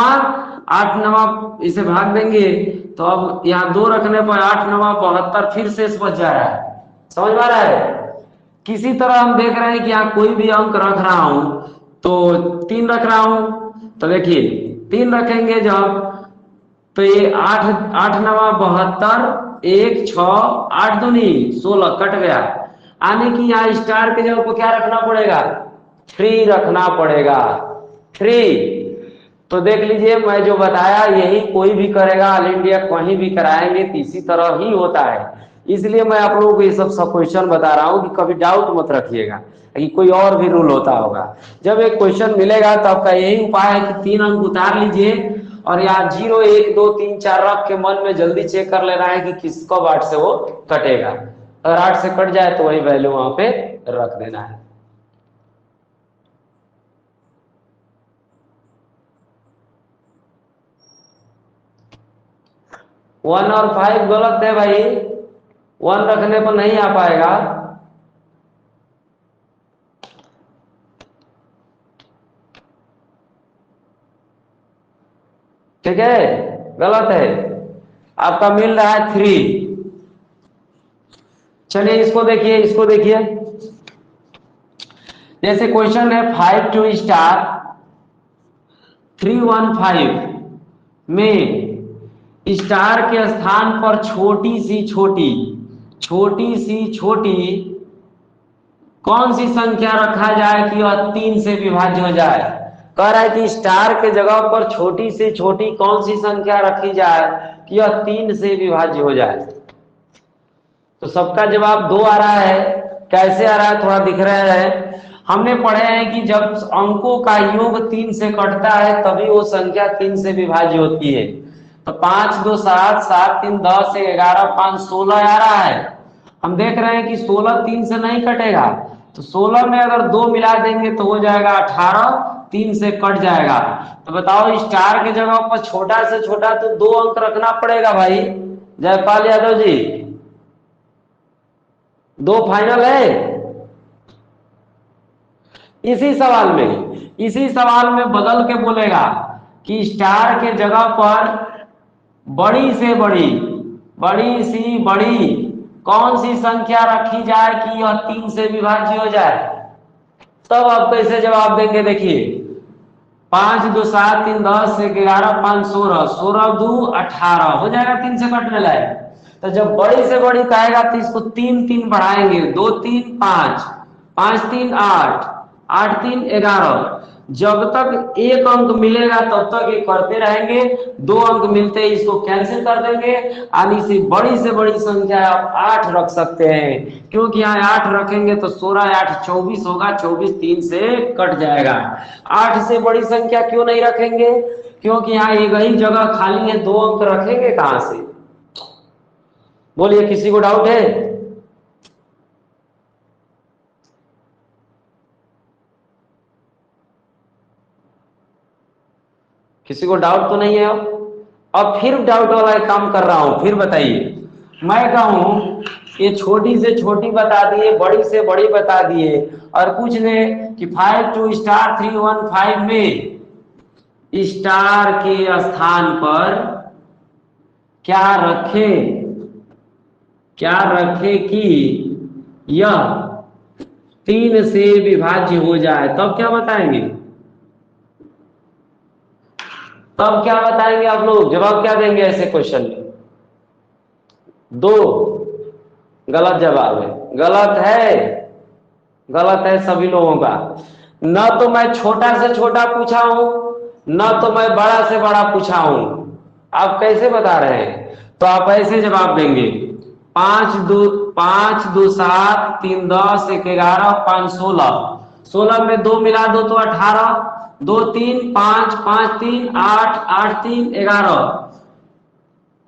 8 9 इसे भाग देंगे तो अब यहाँ 2 रखने पर 8 9 72, फिर शेष बच जा रहा है। समझ में आ रहा है? किसी तरह हम देख रहे हैं कि यहाँ कोई भी अंक रख रहा हूं तो 3 रख रहा हूं, तो देखिए 3 रखेंगे जब तो ये 8 8 9 72 1 6 8 दूनी 16 कट गया। आने की यहाँ स्टार के जगह को क्या रखना पड़ेगा? 3 रखना पड़ेगा, 3। तो देख लीजिए मैं जो बताया यही कोई भी करेगा, ऑल इंडिया कहीं भी कराएंगे तो इसी तरह ही होता है। इसलिए मैं आप लोगों को ये सब क्वेश्चन बता रहा हूं कि कभी डाउट मत रखिएगा कि कोई और भी रूल होता होगा। जब एक क्वेश्चन मिलेगा तो आपका यही उपाय है कि 3 अंक उतार लीजिए और यहाँ 0 1 2 3 4 रख के मन में जल्दी चेक कर लेना है कि किस कब 8 से वो कटेगा। अगर 8 से कट जाए तो वही वैल्यू वहां पे रख देना है। वन और 5 गलत है भाई, 1 रखने पर नहीं आ पाएगा। ठीक है, गलत है, आपका मिल रहा है 3। चलिए इसको देखिए, इसको देखिए। जैसे क्वेश्चन है 5 2 स्टार 315 में स्टार के स्थान पर छोटी सी छोटी कौन सी संख्या रखा जाए कि यह 3 से विभाज्य हो जाए। कह रहा है कि स्टार के जगह पर छोटी से छोटी कौन सी संख्या रखी जाए कि यह 3 से विभाज्य हो जाए। तो सबका जवाब 2 आ रहा है। कैसे आ रहा है थोड़ा दिख रहा है। हमने पढ़े हैं कि जब अंकों का योग 3 से कटता है तभी वो संख्या 3 से विभाज्य होती है। तो 5 2 7 7 3 10 11 5 16 आ रहा है। हम देख रहे हैं कि 16 3 से नहीं कटेगा, तो 16 में अगर 2 मिला देंगे तो हो जाएगा 18, 3 से कट जाएगा। तो बताओ स्टार के जगह पर छोटा से छोटा तो 2 अंक रखना पड़ेगा भाई। जयपाल यादव जी, दो फाइनल है। इसी सवाल में बदल के बोलेगा कि स्टार के जगह पर बड़ी से बड़ी, बड़ी सी बड़ी कौन सी संख्या रखी जाए कि यह 3 से विभाज्य हो जाए। तब आप कैसे जवाब देंगे, देखिए 5 2 7 3 10 1 11 5 16, 16 2 18 हो जाएगा, 3 से कटने लायक। तो जब बड़ी से बड़ी कहेगा तो इसको 3 3 बढ़ाएंगे, 2 3 5, 5 3 8, 8 3 11। जब तक एक अंक मिलेगा तब तक ये करते रहेंगे, 2 अंक मिलते ही इसको कैंसिल कर देंगे। यानी से बड़ी संख्या आप 8 रख सकते हैं, क्योंकि यहाँ 8 रखेंगे तो 16 8 24 होगा, 24 3 से कट जाएगा। 8 से बड़ी संख्या क्यों नहीं रखेंगे, क्योंकि यहाँ एक ही जगह खाली है, 2 अंक रखेंगे कहां से। बोलिए, किसी को डाउट है? किसी को डाउट तो नहीं है? अब फिर डाउट वाला एक काम कर रहा हूं, फिर बताइए। मैं कहूं ये छोटी से छोटी बता दिए, बड़ी से बड़ी बता दिए, और पूछ ले कि 5 2 स्टार 3 1 5 में स्टार के स्थान पर क्या रखे कि यह 3 से विभाज्य हो जाए, तब क्या बताएंगे? तब क्या बताएंगे आप लोग, जवाब क्या देंगे ऐसे क्वेश्चन में? 2 गलत जवाब है, गलत है सभी लोगों का। न तो मैं छोटा से छोटा पूछा हूं, न तो मैं बड़ा से बड़ा पूछा हूं। आप कैसे बता रहे हैं? तो आप ऐसे जवाब देंगे 5 2 7 3 10 1 11 5 16, 16 में 2 मिला दो तो 18, 2 3 5 5 3 8 8 3 11।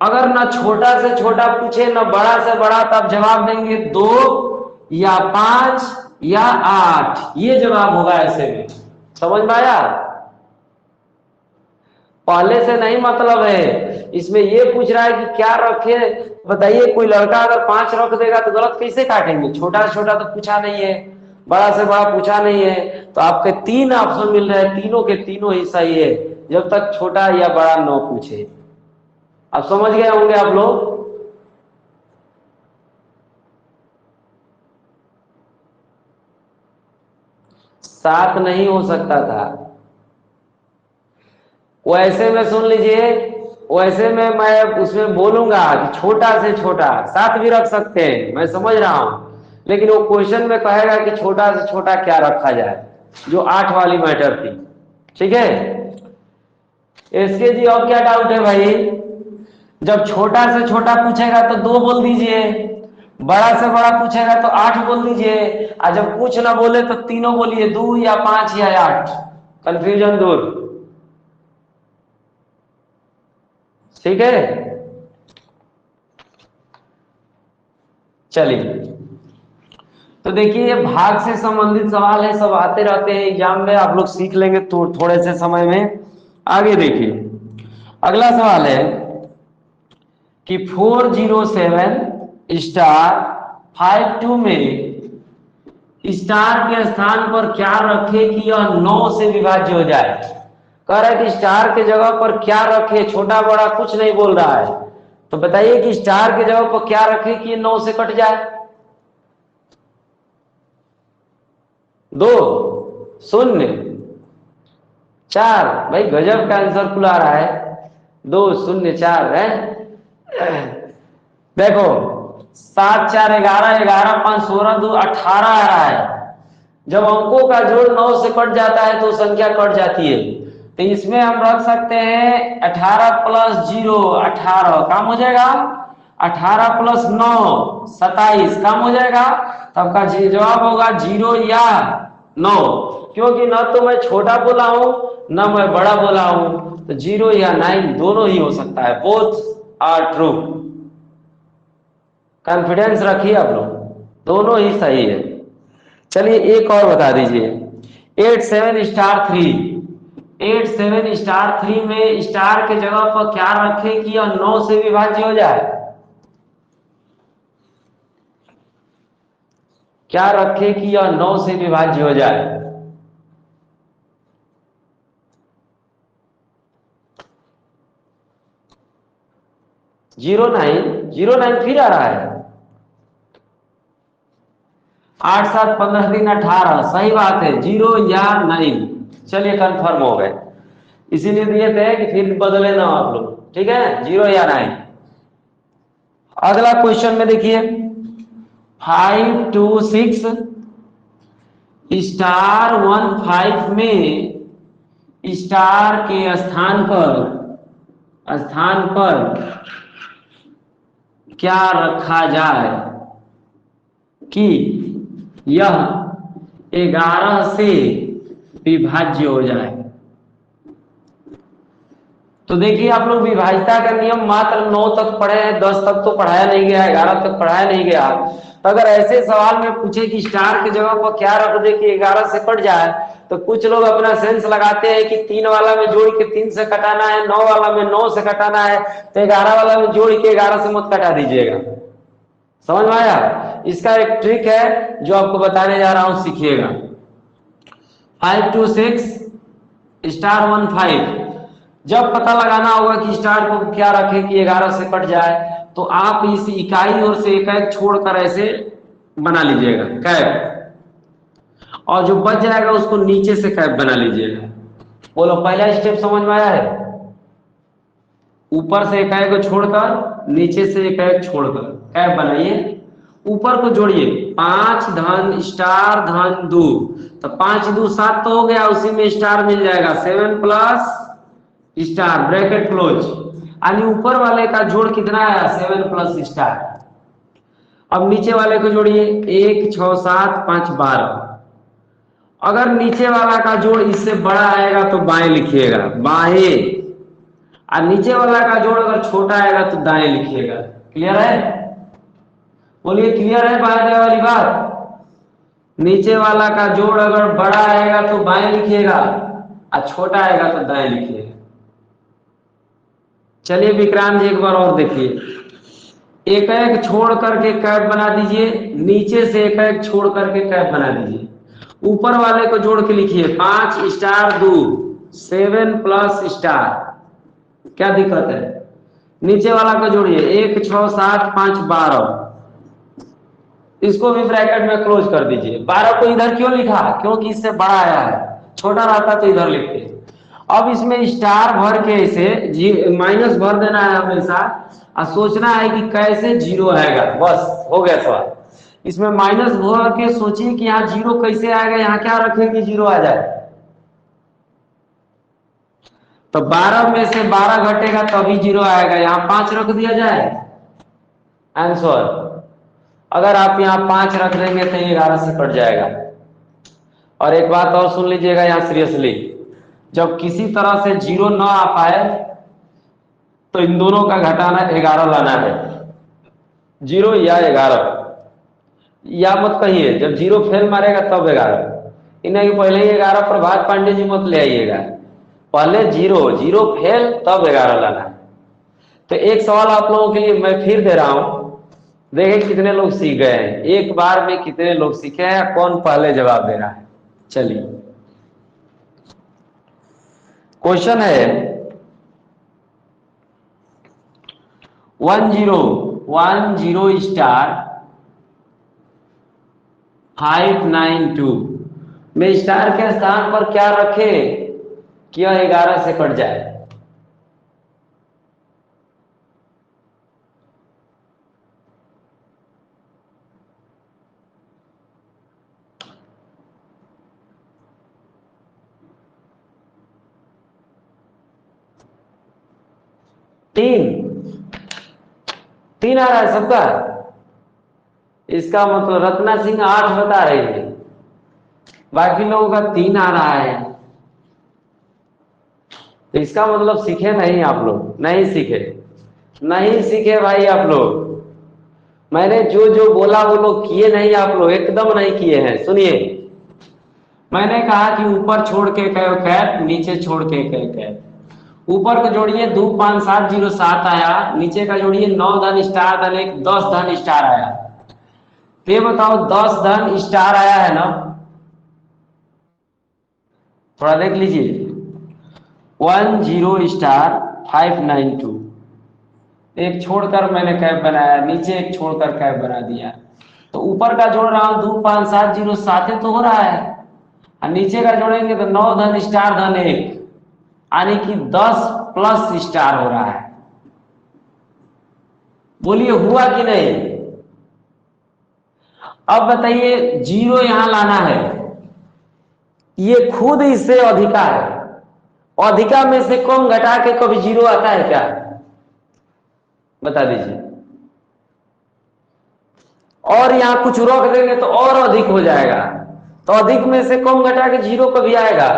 अगर ना छोटा से छोटा पूछे ना बड़ा से बड़ा, तब जवाब देंगे 2 या 5 या 8, ये जवाब होगा ऐसे में। समझ में आया? पहले से नहीं मतलब है, इसमें ये पूछ रहा है कि क्या रखे। बताइए, कोई लड़का अगर 5 रख देगा तो गलत कैसे काटेंगे? छोटा से छोटा तो पूछा नहीं है, बड़ा से बड़ा पूछा नहीं है, तो आपके 3 ऑप्शन मिल रहे हैं, तीनों के तीनों ही सही है, जब तक छोटा या बड़ा न पूछे। आप समझ गए होंगे आप लोग। 7 नहीं हो सकता था। वैसे में सुन लीजिए, वैसे में मैं उसमें बोलूंगा कि छोटा से छोटा 7 भी रख सकते हैं, मैं समझ रहा हूं, लेकिन वो क्वेश्चन में कहेगा कि छोटा से छोटा क्या रखा जाए, जो 8 वाली मैटर थी। ठीक है, इसके जी और क्या डाउट है भाई? जब छोटा से छोटा पूछेगा तो 2 बोल दीजिए, बड़ा से बड़ा पूछेगा तो 8 बोल दीजिए, और जब कुछ ना बोले तो तीनों बोलिए, 2 या 5 या 8, कंफ्यूजन दूर। ठीक है, चलिए। तो देखिए, ये भाग से संबंधित सवाल है, सब आते रहते हैं एग्जाम में, आप लोग सीख लेंगे तो थोड़े से समय में। आगे देखिए, अगला सवाल है कि 407 स्टार 52 में स्टार के स्थान पर क्या रखे कि यह 9 से विभाज्य हो जाए। कह रहा है कि स्टार के जगह पर क्या रखे, छोटा बड़ा कुछ नहीं बोल रहा है, तो बताइए कि स्टार के जगह पर क्या रखे कि ये 9 से कट जाए। 2 0 4, भाई गजब का आंसर खुला रहा है, 2 0 4 है। देखो 7 4 11 11 5 16 2 18 आ रहा है। जब अंकों का जोड़ 9 से कट जाता है तो संख्या कट जाती है, तो इसमें हम रख सकते हैं 18 प्लस 0 18, काम हो जाएगा। 18 प्लस 9 27, काम हो जाएगा। तब का जवाब होगा 0 या 9, क्योंकि न तो मैं छोटा बोला हूं न मैं बड़ा बोला हूं, तो 0 या 9 दोनों ही हो सकता है, बोथ आर ट्रू। कॉन्फिडेंस रखिए आप लोग, दोनों ही सही है। चलिए एक और बता दीजिए, 8 7 स्टार 3, 8 7 स्टार 3 में स्टार के जगह पर क्या रखें कि यह 9 से विभाज्य हो जाए। क्या रखे कि यह 9 से विभाज्य हो जाए? जीरो नाइन फिर आ रहा है। 8 7 15 3 18, सही बात है, 0 या 9। चलिए कंफर्म हो गए, इसीलिए दिए थे कि फिर बदले ना आप लोग, ठीक है, 0 या 9। अगला क्वेश्चन में देखिए 5 2 6 स्टार 1 5 में स्टार के स्थान पर क्या रखा जाए कि यह 11 से विभाज्य हो जाए? तो देखिए आप लोग विभाज्यता का नियम मात्र 9 तक पढ़े हैं, 10 तक तो पढ़ाया नहीं गया, 11 तक पढ़ाया नहीं गया। तो अगर ऐसे सवाल में पूछे कि स्टार की जगह पर क्या रख दे कि 11 से कट जाए, तो कुछ लोग अपना सेंस लगाते हैं कि 3 वाला में जोड़ के 3 से कटाना है, 9 वाला में 9 से कटाना है, तो 11 वाला में जोड़ के 11 से मत कटा दीजिएगा। समझ में आया? इसका एक ट्रिक है जो आपको बताने जा रहा हूं, सीखिएगा। 5 2 6 स्टार 1 5, जब पता लगाना होगा कि स्टार को क्या रखे कि 11 से कट जाए, तो आप इस इकाई और से एक छोड़कर ऐसे बना लीजिएगा कैप, और जो बच जाएगा उसको नीचे से कैप बना लीजिएगा। बोलो पहला स्टेप समझ में आया है? ऊपर से एक को छोड़कर, नीचे से एक छोड़कर कैप बनाइए। ऊपर को जोड़िए, 5 धन स्टार धन 2, तो 5 2 7 तो हो गया, उसी में स्टार मिल जाएगा, 7 प्लस स्टार ब्रैकेट क्लोज, यानी ऊपर वाले का जोड़ कितना आया? 7 प्लस स्टार। अब नीचे वाले को जोड़िए, 1 6 7 5 12। अगर नीचे वाला का जोड़ इससे बड़ा आएगा तो बाएं लिखिएगा, बाएं, और नीचे वाला का जोड़ अगर छोटा आएगा तो दाएं लिखिएगा। क्लियर है? बोलिए क्लियर है बाएं वाली बात? नीचे वाला का जोड़ अगर बड़ा आएगा तो बाएं लिखिएगा, और छोटा आएगा तो दाएं लिखिएगा। चलिए विक्रांत जी एक बार और देखिए, एक एक छोड़ करके कैप बना दीजिए, नीचे से एक एक छोड़ करके कैप बना दीजिए। ऊपर वाले को जोड़ के लिखिए, 5 स्टार 2 7 प्लस स्टार, क्या दिक्कत है? नीचे वाला को जोड़िए, 1 6 7 5 12, इसको भी ब्रैकेट में क्लोज कर दीजिए। 12 को इधर क्यों लिखा? क्योंकि इससे बड़ा आया है, छोटा रहता तो इधर लिखते। अब इसमें स्टार भर के इसे माइनस भर देना है हमेशा, और सोचना है कि कैसे 0 आएगा, बस हो गया सवाल। इसमें माइनस भर के सोचिए कि यहाँ 0 कैसे आएगा, यहाँ क्या रखें कि 0 आ जाए। तो 12 में से 12 घटेगा तभी 0 आएगा, यहाँ 5 रख दिया जाए, आंसर। अगर आप यहाँ 5 रख देंगे तो 11 से कट जाएगा। और एक बात और सुन लीजिएगा यहाँ सीरियसली, जब किसी तरह से 0 ना आ पाए तो इन दोनों का घटाना 11 लाना है, 0 या 11, या मत कहिए जब 0 फेल मारेगा तब 11, इन्हें कि पहले ही 11 प्रभात पांडे जी मत ले आइएगा, पहले 0 फेल तब 11 लाना है। तो एक सवाल आप लोगों के लिए मैं फिर दे रहा हूं, देखें कितने लोग सीख गए हैं, एक बार में कितने लोग सीखे हैं, कौन पहले जवाब दे रहा है। चलिए क्वेश्चन है 1010 स्टार 592 में स्टार के स्थान पर क्या रखे कि यह 11 से कट जाए? तीन आ रहा है सबका, इसका मतलब रत्ना सिंह 8 बता रही है, बाकी लोगों का 3 आ रहा है। तो इसका मतलब सीखे नहीं आप लोग, नहीं सीखे भाई आप लोग। मैंने जो जो बोला वो लोग किए नहीं, आप लोग एकदम नहीं किए हैं। सुनिए, मैंने कहा कि ऊपर छोड़ के कैप, नीचे छोड़ के कैप। ऊपर को जोड़िए 2 5 7 0 7 आया, नीचे का जोड़िए 9 धन स्टार धन 1 10 धन स्टार आया। तो ये बताओ 10 धन स्टार आया है ना, थोड़ा देख लीजिए। 10 स्टार 592, एक छोड़कर मैंने कैप बनाया, नीचे एक छोड़कर कैप बना दिया। तो ऊपर का जोड़ रहा हूं 2570 साथ तो हो रहा है, और नीचे का जोड़ेंगे तो 9 धन स्टार धन 1, यानी कि 10 प्लस स्टार हो रहा है। बोलिए हुआ कि नहीं? अब बताइए जीरो यहां लाना है, ये खुद इससे अधिका है, अधिका में से कम घटा के कभी जीरो आता है क्या? बता दीजिए। और यहां कुछ रोक देंगे तो और अधिक हो जाएगा, तो अधिक में से कम घटा के जीरो कभी आएगा?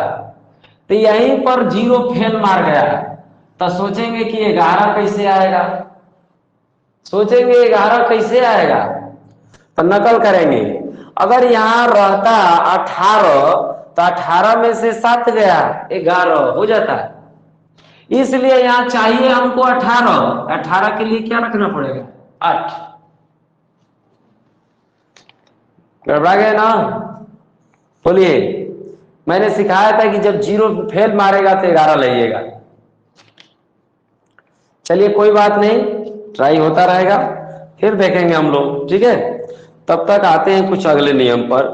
तो यहीं पर जीरो फेल मार गया, तो सोचेंगे कि 11 कैसे आएगा, सोचेंगे 11 कैसे आएगा, तो नकल करेंगे। अगर यहां रहता 18 तो 18 में से 7 गया 11 हो जाता है, इसलिए यहां चाहिए हमको 18, 18 के लिए क्या रखना पड़ेगा? 8। गड़बड़ा गया ना? बोलिए। मैंने सिखाया था कि जब जीरो फेल मारेगा तो 11 लाइएगा। चलिए कोई बात नहीं, ट्राई होता रहेगा, फिर देखेंगे हम लोग, ठीक है। तब तक आते हैं कुछ अगले नियम पर।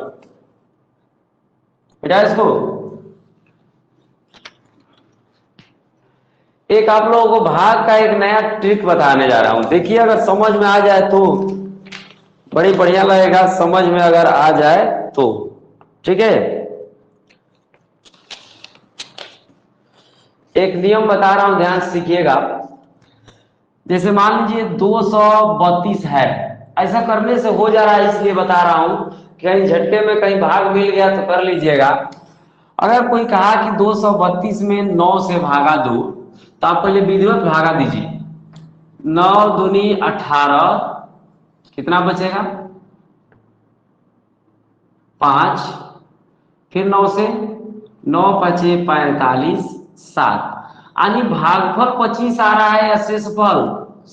बेटा इसको एक आप लोगों को भाग का एक नया ट्रिक बताने जा रहा हूं, देखिए अगर समझ में आ जाए तो बड़ी बढ़िया लगेगा, समझ में अगर आ जाए तो, ठीक है। एक नियम बता रहा हूं, ध्यान से सीखिएगा। जैसे मान लीजिए 232 है, ऐसा करने से हो जा रहा है इसलिए बता रहा हूं, कहीं झटके में कहीं भाग मिल गया तो कर लीजिएगा। अगर कोई कहा कि 232 में 9 से भागा दो, तो आप पहले विधिवत भागा दीजिए। 9 दूनी 18, कितना बचेगा? 5, फिर 9 से 9 पचे 45, 7, यानी भागफल 25 आ रहा है या शेषफल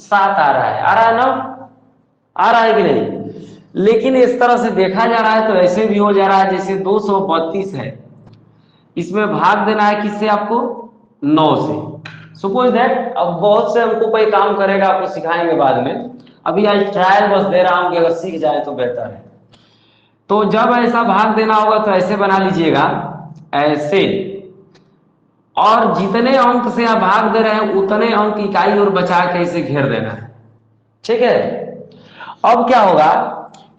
7 आ रहा है? आ रहा है ना? आ रहा है कि नहीं? लेकिन इस तरह से देखा जा रहा है तो ऐसे भी हो जा रहा है जैसे 232 है, इसमें भाग देना है किससे आपको? 9 से। सपोज दैट, अब बहुत से हमको कोई काम करेगा, आपको सिखाएंगे बाद में, अभी आज ट्रायल बस दे रहा हूं कि अगर सीख जाए तो बेहतर है। तो जब ऐसा भाग देना होगा तो ऐसे बना लीजिएगा, ऐसे, और जितने अंक से आप भाग दे रहे हैं उतने अंक इकाई और बचा के इसे घेर देना है, ठीक है। अब क्या होगा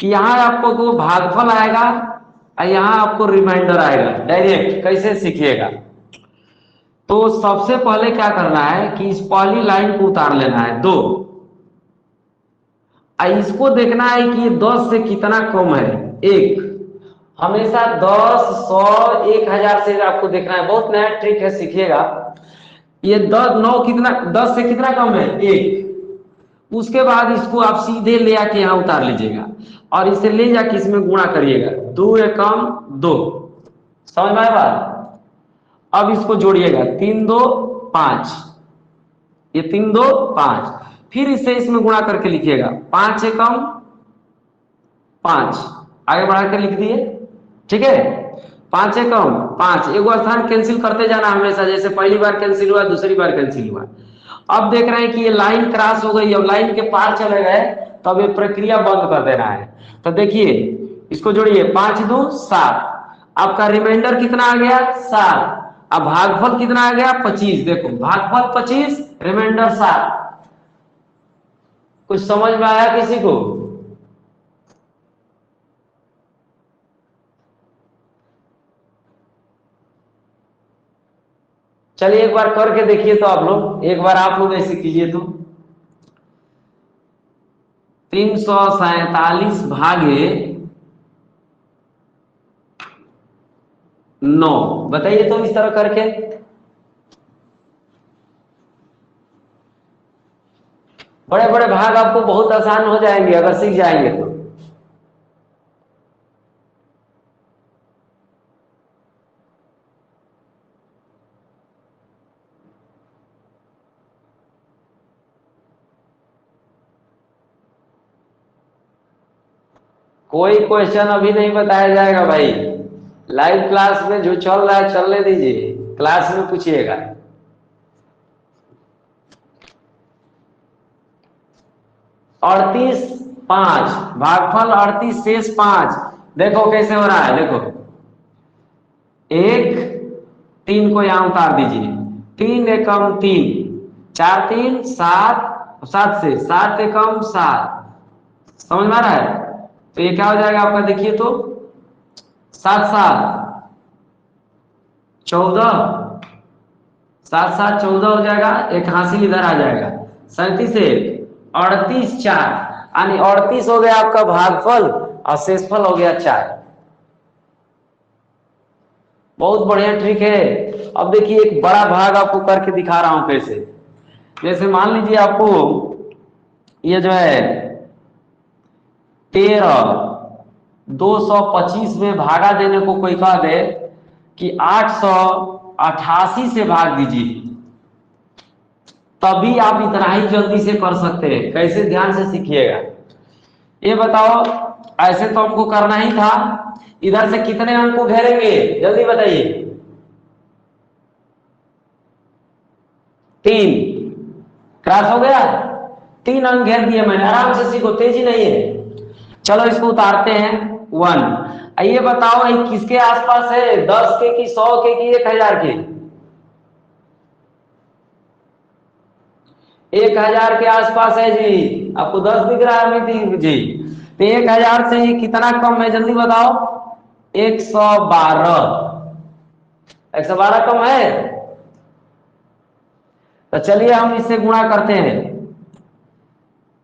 कि यहां आपको को भागफल आएगा और यहां आपको रिमाइंडर आएगा, डायरेक्ट कैसे सीखिएगा। तो सबसे पहले क्या करना है कि इस पहली लाइन को उतार लेना है 2, इसको देखना है कि ये 10 से कितना कम है, 1। हमेशा 10, 100, 1000 से आपको देखना है, बहुत नया ट्रिक है, सीखिएगा। ये 10, 9 कितना, 10 से कितना कम है? 1। उसके बाद इसको आप सीधे ले आके यहां उतार लीजिएगा और इसे ले जाके इसमें गुणा करिएगा, 2 एकम 2। समझ में आया बात? अब इसको जोड़िएगा, 3 2 5, ये 3 2 5, फिर इसे इसमें गुणा करके लिखिएगा, 5 एकम 5, आगे बढ़ा कर लिख दिए, ठीक है। 5 एकम 5, एगो स्थान कैंसिल करते जाना हमेशा, जैसे पहली बार कैंसिल हुआ, दूसरी बार कैंसिल हुआ। अब देख रहे हैं कि ये लाइन क्रॉस हो गई, अब लाइन के पार चले गए, तो अब ये प्रक्रिया बंद कर देना है। तो देखिए इसको जोड़िए, 5 2 7, आपका रिमाइंडर कितना आ गया? 7। अब भागफल कितना आ गया? 25। देखो भागफल 25, रिमाइंडर 7। कुछ समझ में आया किसी को? चलिए एक बार करके देखिए तो आप लोग, एक बार आप लोग ऐसे कीजिए तो, 347 भागे 9, बताइए तो इस तरह करके। बड़े बड़े भाग आपको बहुत आसान हो जाएंगे अगर सीख जाएंगे तो। कोई क्वेश्चन अभी नहीं बताया जाएगा भाई, लाइव क्लास में जो चल रहा है चलने दीजिए, क्लास में पूछिएगा। अड़तीस 5 भागफल 38 शेष 5। देखो कैसे हो रहा है, देखो 1 3 को यहां उतार दीजिए, 3 एकम 3, 4 3 7, 7 से 7 एकम 7, समझ में आ रहा है? तो ये क्या हो जाएगा आपका, देखिए तो 7 7 14, 7 7 14 हो जाएगा, एक हासिल इधर आ जाएगा, 37 38 4, यानी 38 हो गया आपका भागफल और शेषफल हो गया 4। बहुत बढ़िया ट्रिक है। अब देखिए एक बड़ा भाग आपको करके दिखा रहा हूं कैसे। जैसे मान लीजिए आपको ये जो है 13 225 में भागा देने को कोई कह दे कि 888 से भाग दीजिए, तभी आप इतना ही जल्दी से कर सकते हैं। कैसे, ध्यान से सीखिएगा। ये बताओ, ऐसे तो हमको करना ही था, इधर से कितने अंक को घेरेंगे जल्दी बताइए? 3 क्रॉस हो गया, 3 अंक घेर दिए मैंने। आराम से सीखो, तेजी नहीं है। चलो इसको उतारते हैं 1। ये बताओ ये किसके आसपास है, 10 के की 100 के की 1000 के? 1000 के आसपास है जी। आपको 10 दिख रहा है अमित जी? तो 1000 से ये कितना कम है जल्दी बताओ? 112। 112 कम है? तो चलिए हम इससे गुणा करते हैं।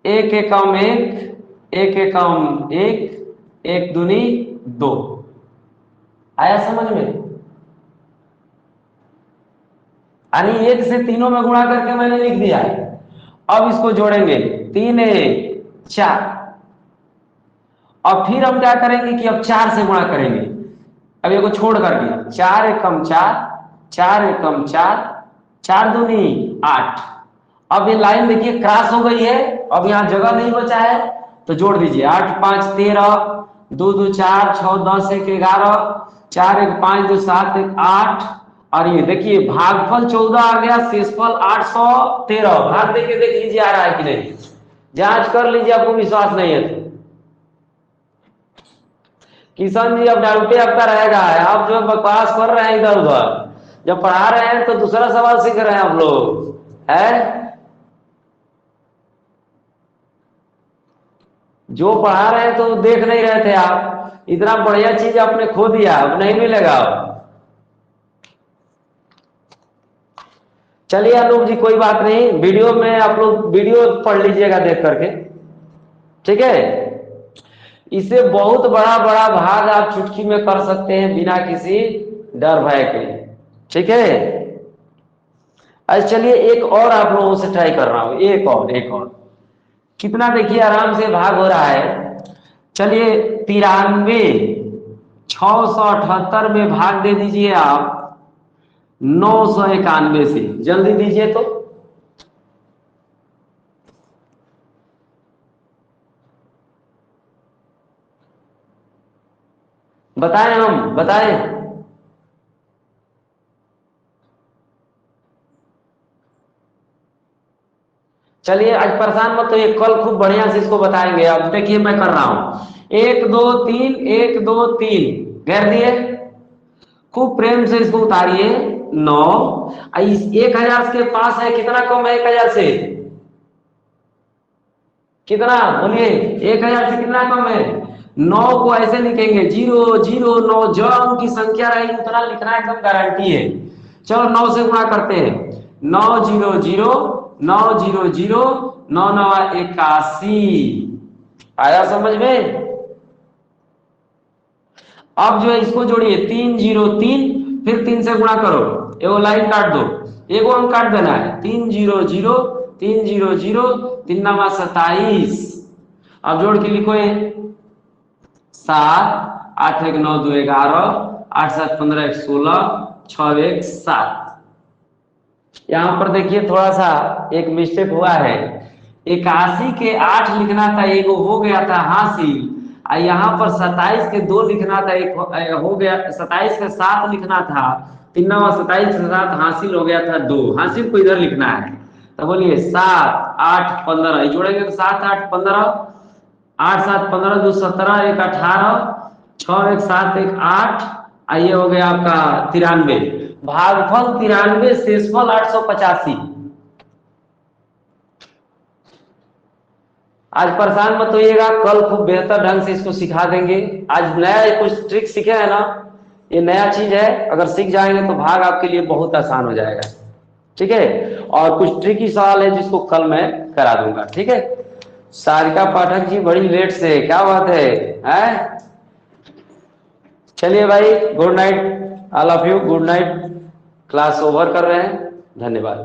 1 एकम 1, 1 एकम 1, 1 दूनी 2। आया समझ में? यानी 1 से तीनों में गुणा करके मैंने लिख दिया है। अब इसको जोड़ेंगे, 3 1 4, और फिर हम क्या करेंगे कि अब 4 से गुणा करेंगे। अब ये को छोड़ करके 4 एकम 4, 4 एकम 4, 4 दूनी 8। अब ये लाइन देखिए क्रॉस हो गई है, अब यहाँ जगह नहीं बचा है तो जोड़ दीजिए। 8 5 13, 2 2 4, 6 10 1 11, 4 1 5 2 7 1 8, और ये देखिए भागफल 14 आ गया, शेषफल 813। भाग देके देख लीजिए आ रहा है कि नहीं, जांच कर लीजिए। आपको विश्वास नहीं है तो किशन जी अब डाउटे आपका रहेगा, आप जो बकवास कर रहे हैं इधर उधर, जब पढ़ा रहे हैं तो दूसरा सवाल सीख रहे हैं आप लोग है। जो पढ़ा रहे हैं तो देख नहीं रहे थे आप, इतना बढ़िया चीज आपने खो दिया, अब नहीं मिलेगा। चलिए अनूप जी कोई बात नहीं, वीडियो में आप लोग वीडियो पढ़ लीजिएगा देख करके, ठीक है? इसे बहुत बड़ा बड़ा भाग आप चुटकी में कर सकते हैं बिना किसी डर भय के, ठीक है? अच्छा चलिए एक और आप लोगों से ट्राई कर रहा हूं, एक और कितना देखिए आराम से भाग हो रहा है। चलिए 93 678 में भाग दे दीजिए आप 991 से, जल्दी दीजिए तो। बताएं, हम बताएं। चलिए आज परेशान मत, तो ये कल खूब बढ़िया से इसको बताएंगे। अब देखिए मैं कर रहा हूं 1 2 3 1 2 3 घेर दिए, खूब प्रेम से इसको उतारिए 9। इस 1000 के पास है, कितना कम है 1000 से? कितना बोलिए, 1000 से कितना कम है? 9 को ऐसे लिखेंगे 0 0 9, जो अंक की संख्या रहेगी उतना लिखना एकदम गारंटी है। चलो 9 से गुणा करते हैं, 9 0 0 9 0 0 9 9 81। आया समझ में? अब जो है इसको जोड़िए 3 0 3, फिर 3 से गुणा करो, एगो लाइन काट दो, एगो अंक काट देना है। 3 0 0 3 0 0 3 9 27। अब जोड़ के लिखो 7 8 1 9 2 11 8 7 15 1 16 6 1 7। यहां पर देखिए थोड़ा सा एक मिस्टेक हुआ है, 81 के 8 लिखना था, एगो हो गया था हासिल, यहाँ पर 27 के 2 लिखना था, एक हो गया, 27 के 7 लिखना था, 3 9 27 के 7 हासिल हो गया था 2, हासिल को इधर लिखना है। तो बोलिए 7 8 15 जोड़ेंगे तो 7 8 15, 8 7 15 2 17 1 18, 6 1 7 1 8, ये हो गया आपका 93। भागफल 93, शेषफल 885। आज परेशान मत होइएगा, कल खूब बेहतर ढंग से इसको सिखा देंगे। आज नया कुछ ट्रिक सीखे है ना, ये नया चीज है, अगर सीख जाएंगे तो भाग आपके लिए बहुत आसान हो जाएगा। ठीक है, और कुछ ट्रिकी सवाल है जिसको कल मैं करा दूंगा। ठीक है, सारिका पाठक जी बड़ी लेट से, क्या बात है? चलिए भाई, good night all of you, good night. Class over कर रहे हैं, धन्यवाद।